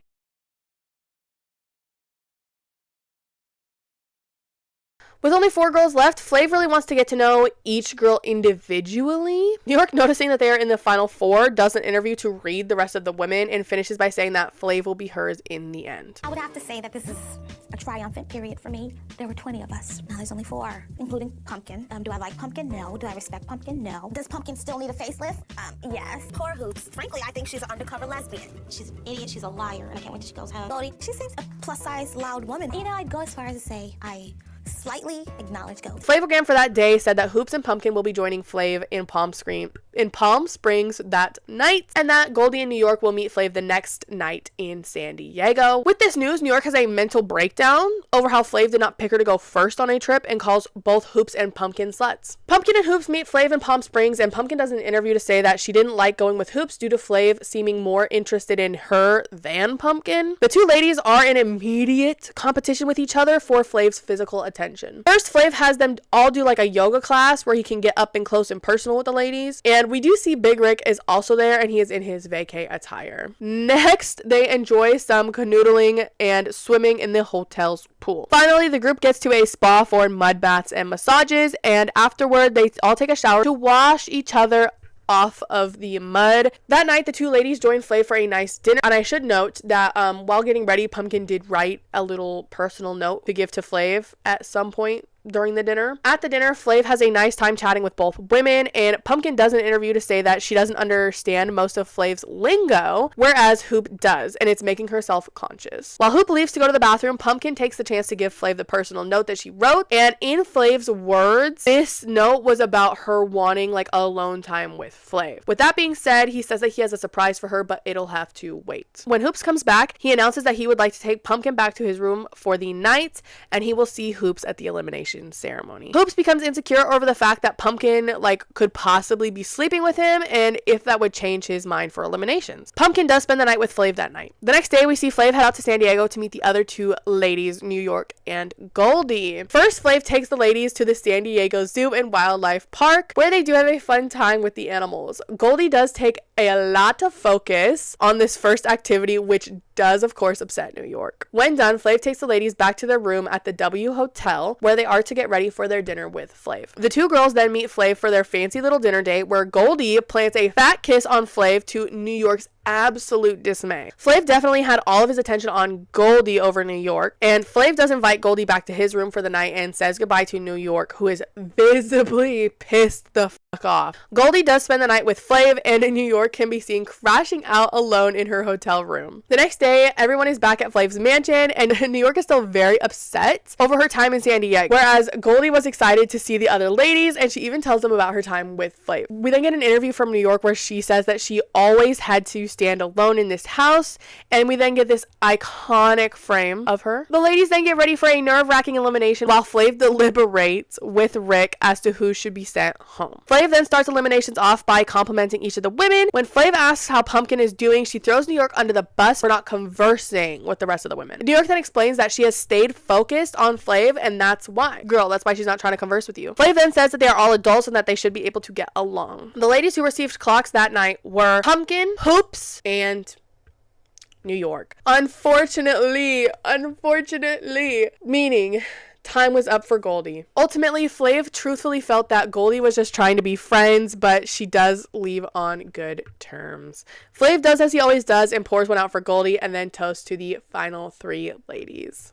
With only 4 girls left, Flav really wants to get to know each girl individually. New York, noticing that they are in the final 4, does an interview to read the rest of the women and finishes by saying that Flav will be hers in the end. I would have to say that this is a triumphant period for me. There were 20 of us. Now there's only 4, including Pumpkin. Do I like Pumpkin? No. Do I respect Pumpkin? No. Does Pumpkin still need a facelift? Yes. Poor Hoops. Frankly, I think she's an undercover lesbian. She's an idiot. She's a liar. And I can't wait till she goes home. Goldie, she seems a plus-size, loud woman. You know, I'd go as far as to say I slightly acknowledge Goldie. Flavogram for that day said that Hoops and Pumpkin will be joining Flav in Palm Springs that night, and that Goldie in New York will meet Flav the next night in San Diego. With this news, New York has a mental breakdown over how Flav did not pick her to go first on a trip and calls both Hoops and Pumpkin sluts. Pumpkin and Hoops meet Flav in Palm Springs, and Pumpkin does an interview to say that she didn't like going with Hoops due to Flav seeming more interested in her than Pumpkin. The 2 ladies are in immediate competition with each other for Flav's physical attention. First, Flav has them all do like a yoga class where he can get up and close and personal with the ladies, and we do see Big Rick is also there, and he is in his vacay attire. Next, they enjoy some canoodling and swimming in the hotel's pool. Finally, the group gets to a spa for mud baths and massages, and afterward they all take a shower to wash each other off of the mud. That night, the 2 ladies joined Flav for a nice dinner, and I should note that while getting ready, Pumpkin did write a little personal note to give to Flav at some point during the dinner. At the dinner, Flav has a nice time chatting with both women, and Pumpkin does an interview to say that she doesn't understand most of Flav's lingo, whereas Hoop does, and it's making her self-conscious. While Hoop leaves to go to the bathroom, Pumpkin takes the chance to give Flav the personal note that she wrote, and in Flav's words, this note was about her wanting like alone time with Flav. With that being said, he says that he has a surprise for her, but it'll have to wait. When Hoops comes back, he announces that he would like to take Pumpkin back to his room for the night, and he will see Hoops at the elimination ceremony. Hoops becomes insecure over the fact that Pumpkin could possibly be sleeping with him, and if that would change his mind for eliminations. Pumpkin does spend the night with Flav that night. The next day, we see Flav head out to San Diego to meet the other 2 ladies, New York and Goldie. First, Flav takes the ladies to the San Diego Zoo and Wildlife Park, where they do have a fun time with the animals. Goldie does take a lot of focus on this first activity, which does of course upset New York. When done, Flav takes the ladies back to their room at the W Hotel, where they are to get ready for their dinner with Flav. The 2 girls then meet Flav for their fancy little dinner date, where Goldie plants a fat kiss on Flav to New York's absolute dismay. Flav definitely had all of his attention on Goldie over New York, and Flav does invite Goldie back to his room for the night and says goodbye to New York, who is visibly pissed the fuck off. Goldie does spend the night with Flav, and New York can be seen crashing out alone in her hotel room. The next day, everyone is back at Flav's mansion, and New York is still very upset over her time in San Diego, whereas Goldie was excited to see the other ladies, and she even tells them about her time with Flav. We then get an interview from New York where she says that she always had to stand alone in this house, and we then get this iconic frame of her. The ladies then get ready for a nerve-wracking elimination while Flav deliberates with Rick as to who should be sent home. Flav then starts eliminations off by complimenting each of the women. When Flav asks how Pumpkin is doing, she throws New York under the bus for not conversing with the rest of the women. New York then explains that she has stayed focused on Flav, and that's why. Girl, that's why she's not trying to converse with you. Flav then says that they are all adults and that they should be able to get along. The ladies who received clocks that night were Pumpkin, Hoops, and New York. Unfortunately, meaning time was up for Goldie. Ultimately, Flav truthfully felt that Goldie was just trying to be friends, but she does leave on good terms. Flav does as he always does and pours one out for Goldie and then toasts to the final 3 ladies.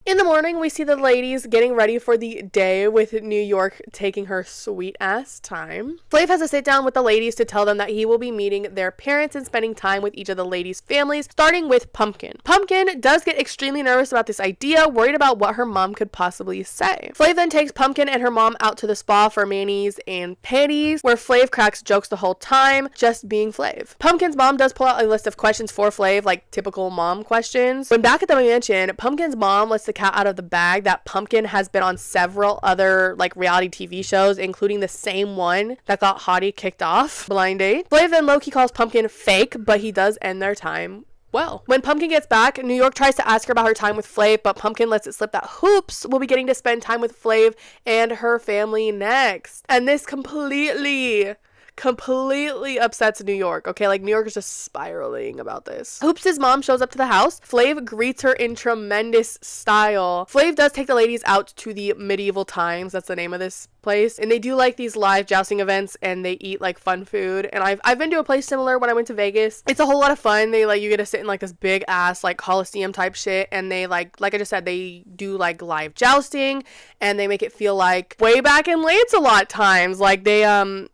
In the morning, we see the ladies getting ready for the day with New York taking her sweet ass time. Flav has a sit down with the ladies to tell them that he will be meeting their parents and spending time with each of the ladies' families, starting with Pumpkin. Pumpkin does get extremely nervous about this idea, worried about what her mom could possibly say. Flav then takes Pumpkin and her mom out to the spa for manis and pedis, where Flav cracks jokes the whole time, just being Flav. Pumpkin's mom does pull out a list of questions for Flav, like typical mom questions. When back at the mansion, Pumpkin's mom lets the the cat out of the bag that Pumpkin has been on several other like reality TV shows, including the same one that got Hottie kicked off, Blind Date. Flav then low-key calls Pumpkin fake, but he does end their time well. When Pumpkin gets back, New York tries to ask her about her time with Flav, but Pumpkin lets it slip that Hoops will be getting to spend time with Flav and her family next. And this completely upsets New York, okay? Like, New York is just spiraling about this. Hoops' mom shows up to the house. Flav greets her in tremendous style. Flav does take the ladies out to the medieval times. That's the name of this place. And they do like these live jousting events, and they eat like fun food. And I've been to a place similar when I went to Vegas. It's a whole lot of fun. They you get to sit in like this big ass like Coliseum type shit, and they like I just said, they do like live jousting, and they make it feel like way back in Lancelot times. Like they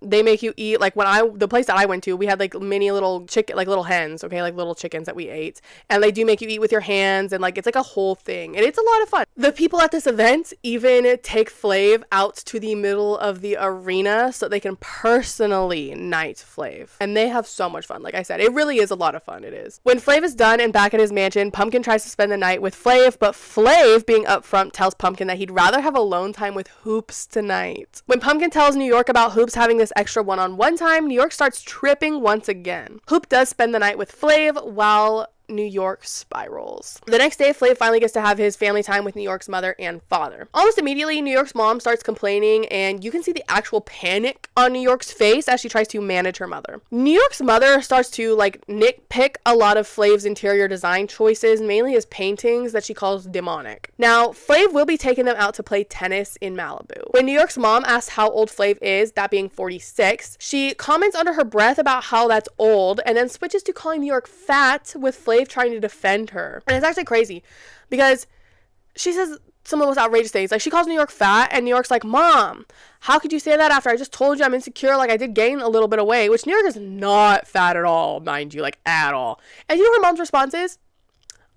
make you eat, like the place that I went to, we had like mini little chicken, like little hens, okay, like little chickens that we ate, and they do make you eat with your hands, and like it's like a whole thing, and it's a lot of fun. The people at this event even take Flav out to the middle of the arena so they can personally knight Flav, and they have so much fun. Like I said, it really is a lot of fun. It is. When Flav is done and back at his mansion, Pumpkin tries to spend the night with Flav, but Flav, being upfront, tells Pumpkin that he'd rather have alone time with Hoops tonight. When Pumpkin tells New York about Hoops having this extra one-on-one time, New York starts tripping once again. Hoop does spend the night with Flav while New York spirals. The next day, Flav finally gets to have his family time with New York's mother and father. Almost immediately, New York's mom starts complaining, and you can see the actual panic on New York's face as she tries to manage her mother. New York's mother starts to like nitpick a lot of Flav's interior design choices, mainly his paintings that she calls demonic. Now, Flav will be taking them out to play tennis in Malibu. When New York's mom asks how old Flav is, that being 46, she comments under her breath about how that's old, and then switches to calling New York fat, with Flav trying to defend her. And it's actually crazy because she says some of the most outrageous things. Like, she calls New York fat, and New York's like, Mom, how could you say that after I just told you I'm insecure? Like, I did gain a little bit of weight, which New York is not fat at all, mind you, like at all. And you know her mom's response is,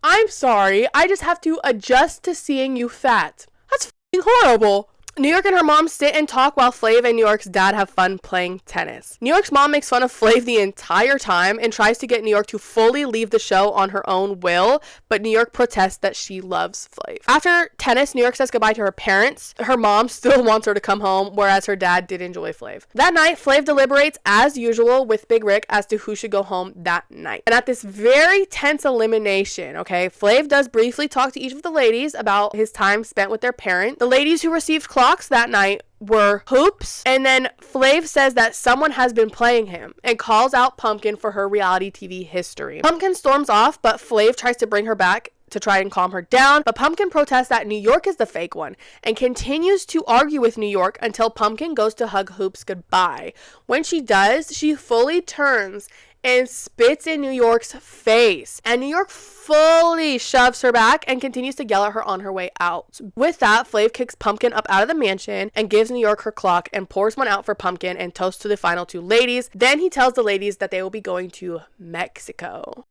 I'm sorry, I just have to adjust to seeing you fat. That's f***ing horrible. New York and her mom sit and talk while Flav and New York's dad have fun playing tennis. New York's mom makes fun of Flav the entire time and tries to get New York to fully leave the show on her own will, but New York protests that she loves Flav. After tennis, New York says goodbye to her parents. Her mom still wants her to come home, whereas her dad did enjoy Flav. That night, Flav deliberates, as usual, with Big Rick as to who should go home that night. And at this very tense elimination, okay, Flav does briefly talk to each of the ladies about his time spent with their parent. The ladies who received clocks that night were Hoops, and then Flav says that someone has been playing him and calls out Pumpkin for her reality TV history. Pumpkin storms off, but Flav tries to bring her back to try and calm her down, but Pumpkin protests that New York is the fake one and continues to argue with New York until Pumpkin goes to hug Hoops goodbye. When she does, she fully turns and spits in New York's face, and New York fully shoves her back and continues to yell at her on her way out. With that, Flav kicks Pumpkin up out of the mansion and gives New York her clock and pours one out for Pumpkin and toasts to the final two ladies. Then he tells the ladies that they will be going to Mexico.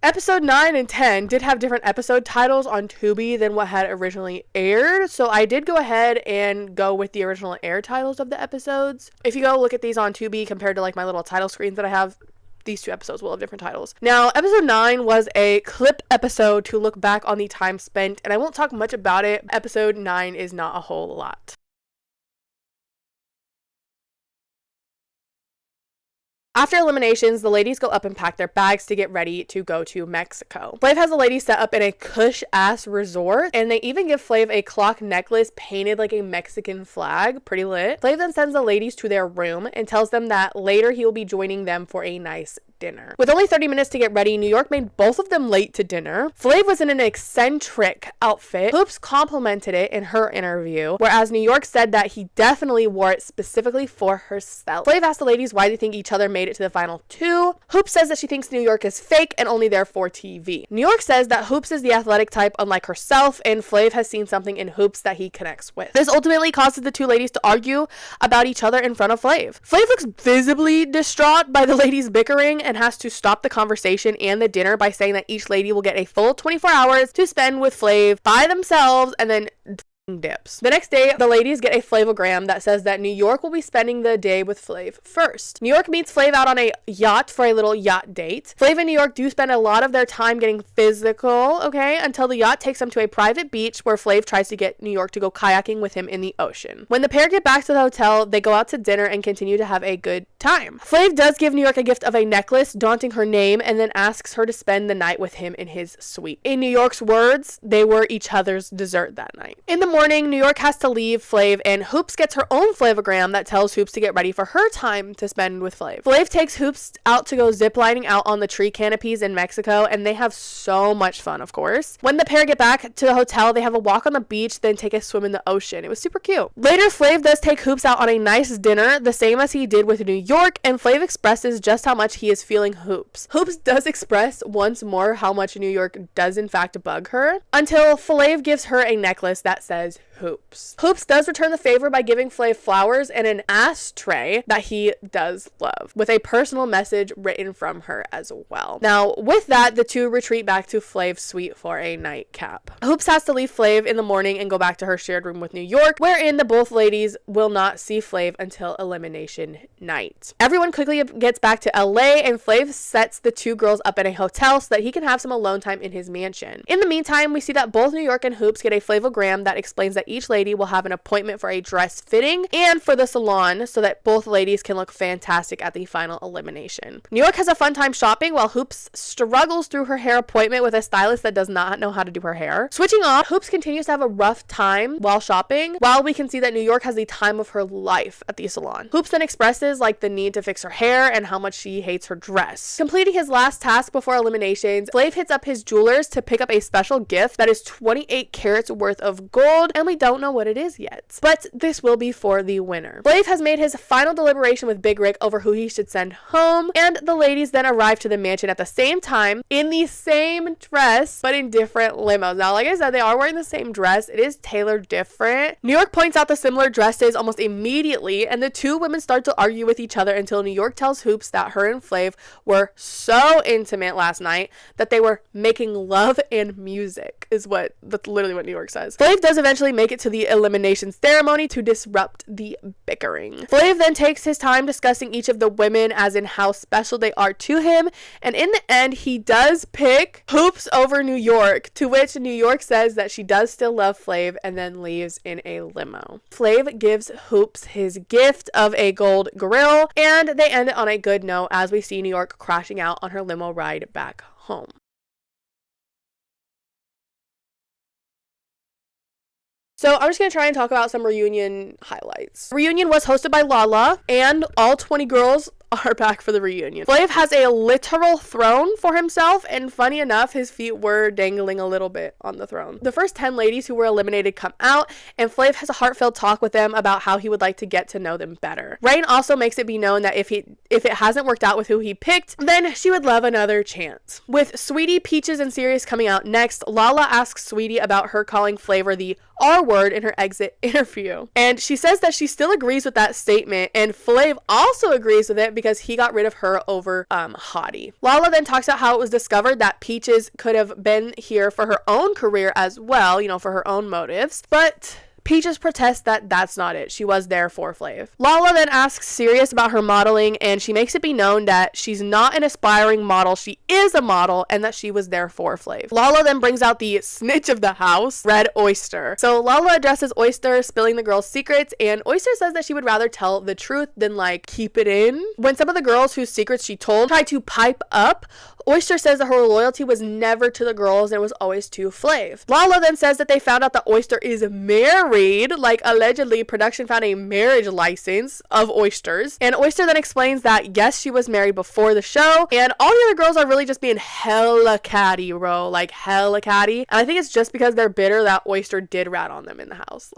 Episode 9 and 10 did have different episode titles on Tubi than what had originally aired, so I did go ahead and go with the original air titles of the episodes. If you go look at these on Tubi compared to like my little title screens that I have, these two episodes will have different titles. Now, episode 9 was a clip episode to look back on the time spent, and I won't talk much about it. Episode 9 is not a whole lot. After eliminations, the ladies go up and pack their bags to get ready to go to Mexico. Flav has the ladies set up in a cush-ass resort, and they even give Flav a clock necklace painted like a Mexican flag. Pretty lit. Flav then sends the ladies to their room and tells them that later he will be joining them for a nice dinner. With only 30 minutes to get ready, New York made both of them late to dinner. Flav was in an eccentric outfit. Hoops complimented it in her interview, whereas New York said that he definitely wore it specifically for herself. Flav asked the ladies why they think each other made it to the final two. Hoops says that she thinks New York is fake and only there for TV. New York says that Hoops is the athletic type unlike herself, and Flav has seen something in Hoops that he connects with. This ultimately causes the two ladies to argue about each other in front of Flav. Flav looks visibly distraught by the ladies bickering and has to stop the conversation and the dinner by saying that each lady will get a full 24 hours to spend with Flav by themselves and then dips. The next day, the ladies get a Flavogram that says that New York will be spending the day with Flav first. New York meets Flav out on a yacht for a little yacht date. Flav and New York do spend a lot of their time getting physical, okay, until the yacht takes them to a private beach where Flav tries to get New York to go kayaking with him in the ocean. When the pair get back to the hotel, they go out to dinner and continue to have a good time. Flav does give New York a gift of a necklace, daunting her name, and then asks her to spend the night with him in his suite. In New York's words, they were each other's dessert that night. In the morning, New York has to leave Flav, and Hoops gets her own Flavogram that tells Hoops to get ready for her time to spend with Flav. Flav takes Hoops out to go ziplining out on the tree canopies in Mexico, and they have so much fun, of course. When the pair get back to the hotel, they have a walk on the beach, then take a swim in the ocean. It was super cute. Later, Flav does take Hoops out on a nice dinner, the same as he did with New York, and Flav expresses just how much he is feeling Hoops. Hoops does express once more how much New York does in fact bug her, until Flav gives her a necklace that says Hoops. Hoops does return the favor by giving Flav flowers and an ashtray that he does love, with a personal message written from her as well. Now, with that, the two retreat back to Flav's suite for a nightcap. Hoops has to leave Flav in the morning and go back to her shared room with New York, wherein the both ladies will not see Flav until elimination night. Everyone quickly gets back to LA, and Flav sets the two girls up in a hotel so that he can have some alone time in his mansion. In the meantime, we see that both New York and Hoops get a Flavogram that explains that each lady will have an appointment for a dress fitting and for the salon so that both ladies can look fantastic at the final elimination. New York has a fun time shopping while Hoops struggles through her hair appointment with a stylist that does not know how to do her hair. Switching off, Hoops continues to have a rough time while shopping, while we can see that New York has the time of her life at the salon. Hoops then expresses like the need to fix her hair and how much she hates her dress. Completing his last task before eliminations, Flav hits up his jewelers to pick up a special gift that is 28 carats worth of gold, and we don't know what it is yet, but this will be for the winner. Flav has made his final deliberation with Big Rick over who he should send home, and the ladies then arrive to the mansion at the same time in the same dress but in different limos. Now, like I said, they are wearing the same dress. It is tailored different. New York points out the similar dresses almost immediately, and the two women start to argue with each other until New York tells Hoops that her and Flav were so intimate last night that they were making love and music, that's literally what New York says. Flav does eventually make it to the elimination ceremony to disrupt the bickering. Flav then takes his time discussing each of the women as in how special they are to him, and in the end he does pick Hoops over New York, to which New York says that she does still love Flav and then leaves in a limo. Flav gives Hoops his gift of a gold grill, and they end it on a good note as we see New York crashing out on her limo ride back home. So I'm just going to try and talk about some reunion highlights. Reunion was hosted by Lala, and all 20 girls are back for the reunion. Flav has a literal throne for himself, and funny enough, his feet were dangling a little bit on the throne. The first 10 ladies who were eliminated come out, and Flav has a heartfelt talk with them about how he would like to get to know them better. Rain also makes it be known that if it hasn't worked out with who he picked, then she would love another chance. With Sweetie, Peaches, and Sirius coming out next, Lala asks Sweetie about her calling Flavor the R word in her exit interview. And she says that she still agrees with that statement, and Flav also agrees with it because he got rid of her over Hottie. Lala then talks about how it was discovered that Peaches could have been here for her own career as well, for her own motives, but Peaches protests that that's not it. She was there for Flav. Lala then asks Sirius about her modeling, and she makes it be known that she's not an aspiring model, she is a model, and that she was there for Flav. Lala then brings out the snitch of the house, Red Oyster. So Lala addresses Oyster, spilling the girls' secrets, and Oyster says that she would rather tell the truth than keep it in. When some of the girls whose secrets she told tried to pipe up, Oyster says that her loyalty was never to the girls and was always to Flav. Lala then says that they found out that Oyster is married, allegedly production found a marriage license of Oyster's, and Oyster then explains that yes, she was married before the show, and all the other girls are really just being hella catty, bro, hella catty, and I think it's just because they're bitter that Oyster did rat on them in the house,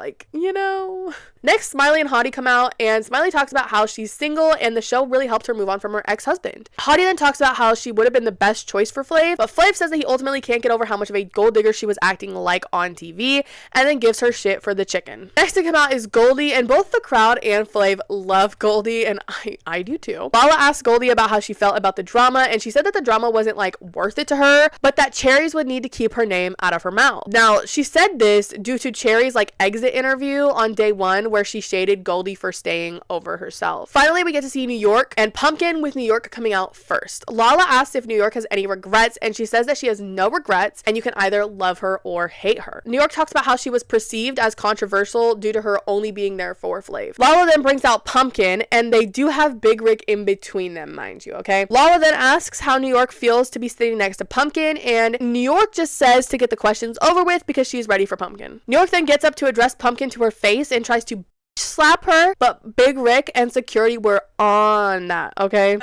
Next, Smiley and Hottie come out, and Smiley talks about how she's single and the show really helped her move on from her ex-husband. Hottie then talks about how she would have been the best choice for Flav, but Flav says that he ultimately can't get over how much of a gold digger she was acting like on TV, and then gives her shit for the chicken. Next to come out is Goldie, and both the crowd and Flav love Goldie, and I do too. Lala asked Goldie about how she felt about the drama, and she said that the drama wasn't like worth it to her, but that Cherry's would need to keep her name out of her mouth. Now, she said this due to Cherry's like exit interview on day 1 where she shaded Goldie for staying over herself. Finally, we get to see New York and Pumpkin, with New York coming out first. Lala asked if New York has any regrets, and she says that she has no regrets and you can either love her or hate her. New York talks about how she was perceived as controversial due to her only being there for Flav. Lala then brings out Pumpkin, and they do have Big Rick in between them, mind you, okay? Lala then asks how New York feels to be sitting next to Pumpkin, and New York just says to get the questions over with because she's ready for Pumpkin. New York then gets up to address Pumpkin to her face and tries to slap her, but Big Rick and security were on that, okay?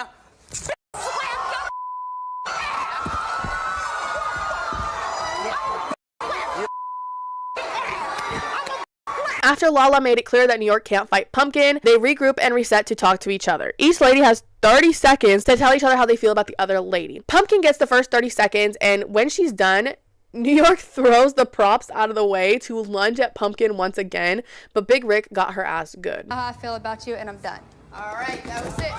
After Lala made it clear that New York can't fight Pumpkin, they regroup and reset to talk to each other. Each lady has 30 seconds to tell each other how they feel about the other lady. Pumpkin gets the first 30 seconds, and when she's done, New York throws the props out of the way to lunge at Pumpkin once again, but Big Rick got her ass good. How I feel about you, and I'm done. All right, that was it.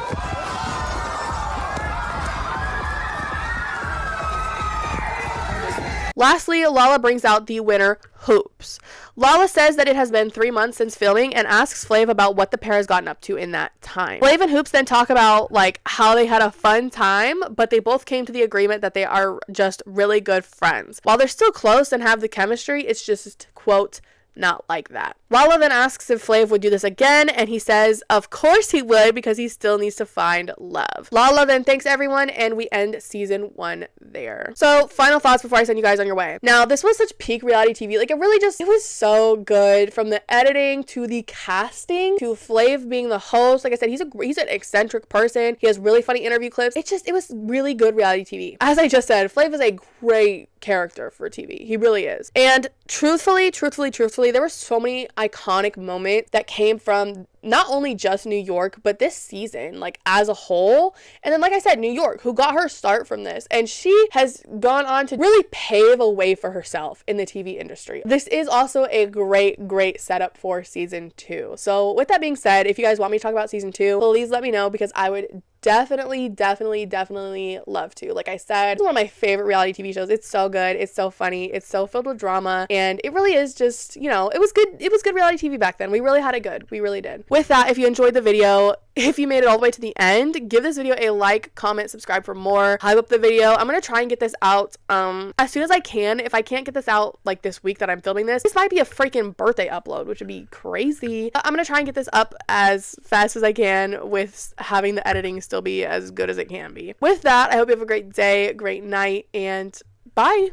Lastly, Lala brings out the winner, Hoops. Lala says that it has been 3 months since filming and asks Flav about what the pair has gotten up to in that time. Flav and Hoops then talk about like how they had a fun time, but they both came to the agreement that they are just really good friends. While they're still close and have the chemistry, it's just, quote, not like that. Lala then asks if Flav would do this again, and he says of course he would because he still needs to find love. Lala then thanks everyone, and we end season 1 there. So final thoughts before I send you guys on your way. Now, this was such peak reality TV. Like, it was so good, from the editing to the casting to Flav being the host. Like I said, he's an eccentric person. He has really funny interview clips. It was really good reality TV. As I just said, Flav is a great character for TV. He really is. And truthfully, there were so many iconic moments that came from not only just New York, but this season, like as a whole. And then, like I said, New York, who got her start from this, and she has gone on to really pave a way for herself in the TV industry. This is also a great setup for season 2. So with that being said, if you guys want me to talk about season 2, please let me know, because I would definitely love to. Like I said, it's one of my favorite reality TV shows. It's so good, it's so funny, it's so filled with drama, and it really is just, you know, it was good reality TV back then. We really had it good. We really did. With that, if you enjoyed the video, if you made it all the way to the end, give this video a like, comment, subscribe for more, hype up the video. I'm gonna try and get this out as soon as I can. If I can't get this out like this week that I'm filming this might be a freaking birthday upload, which would be crazy. I'm gonna try and get this up as fast as I can, with having the editing still be as good as it can be. With that, I hope you have a great day, great night, and bye.